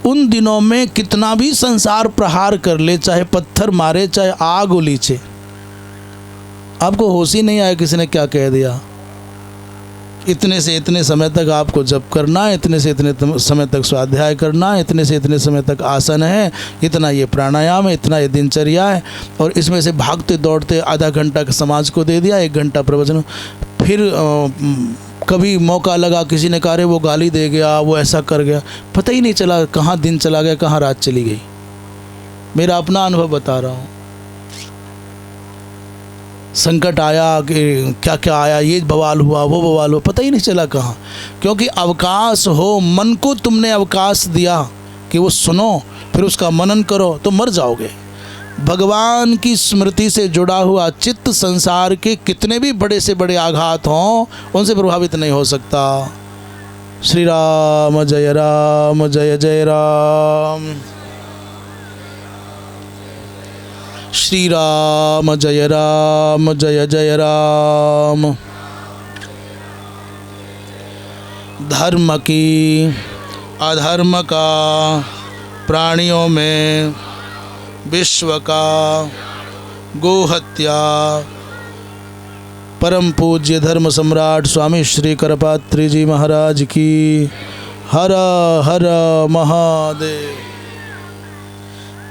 उन दिनों में कितना भी संसार प्रहार कर ले, चाहे पत्थर मारे, चाहे आग उलीचे, आपको होश ही नहीं आया किसी ने क्या कह दिया। इतने से इतने समय तक आपको जप करना है, इतने से इतने समय तक स्वाध्याय करना है, इतने से इतने समय तक आसन है, इतना ये प्राणायाम है, इतना ये दिनचर्या है, और इसमें से भागते दौड़ते आधा घंटा समाज को दे दिया, 1 घंटा प्रवचन। फिर कभी मौका लगा, किसी ने कहा रे वो गाली दे गया, वो ऐसा कर गया, पता ही नहीं चला कहाँ दिन चला गया, कहाँ रात चली गई। मेरा अपना अनुभव बता रहा हूँ। संकट आया कि क्या क्या आया, ये बवाल हुआ, वो बवाल हुआ, पता ही नहीं चला कहाँ। क्योंकि अवकाश हो, मन को तुमने अवकाश दिया, कि वो सुनो, फिर उसका मनन करो तो मर जाओगे। भगवान की स्मृति से जुड़ा हुआ चित्त संसार के कितने भी बड़े से बड़े आघात हों उनसे प्रभावित नहीं हो सकता। श्री राम जय जय राम। श्री राम जय जय राम। धर्म की अधर्म का, प्राणियों में विश्व का, गोहत्या, परम पूज्य धर्म सम्राट स्वामी श्री करपात्री जी महाराज की हर हर महादेव।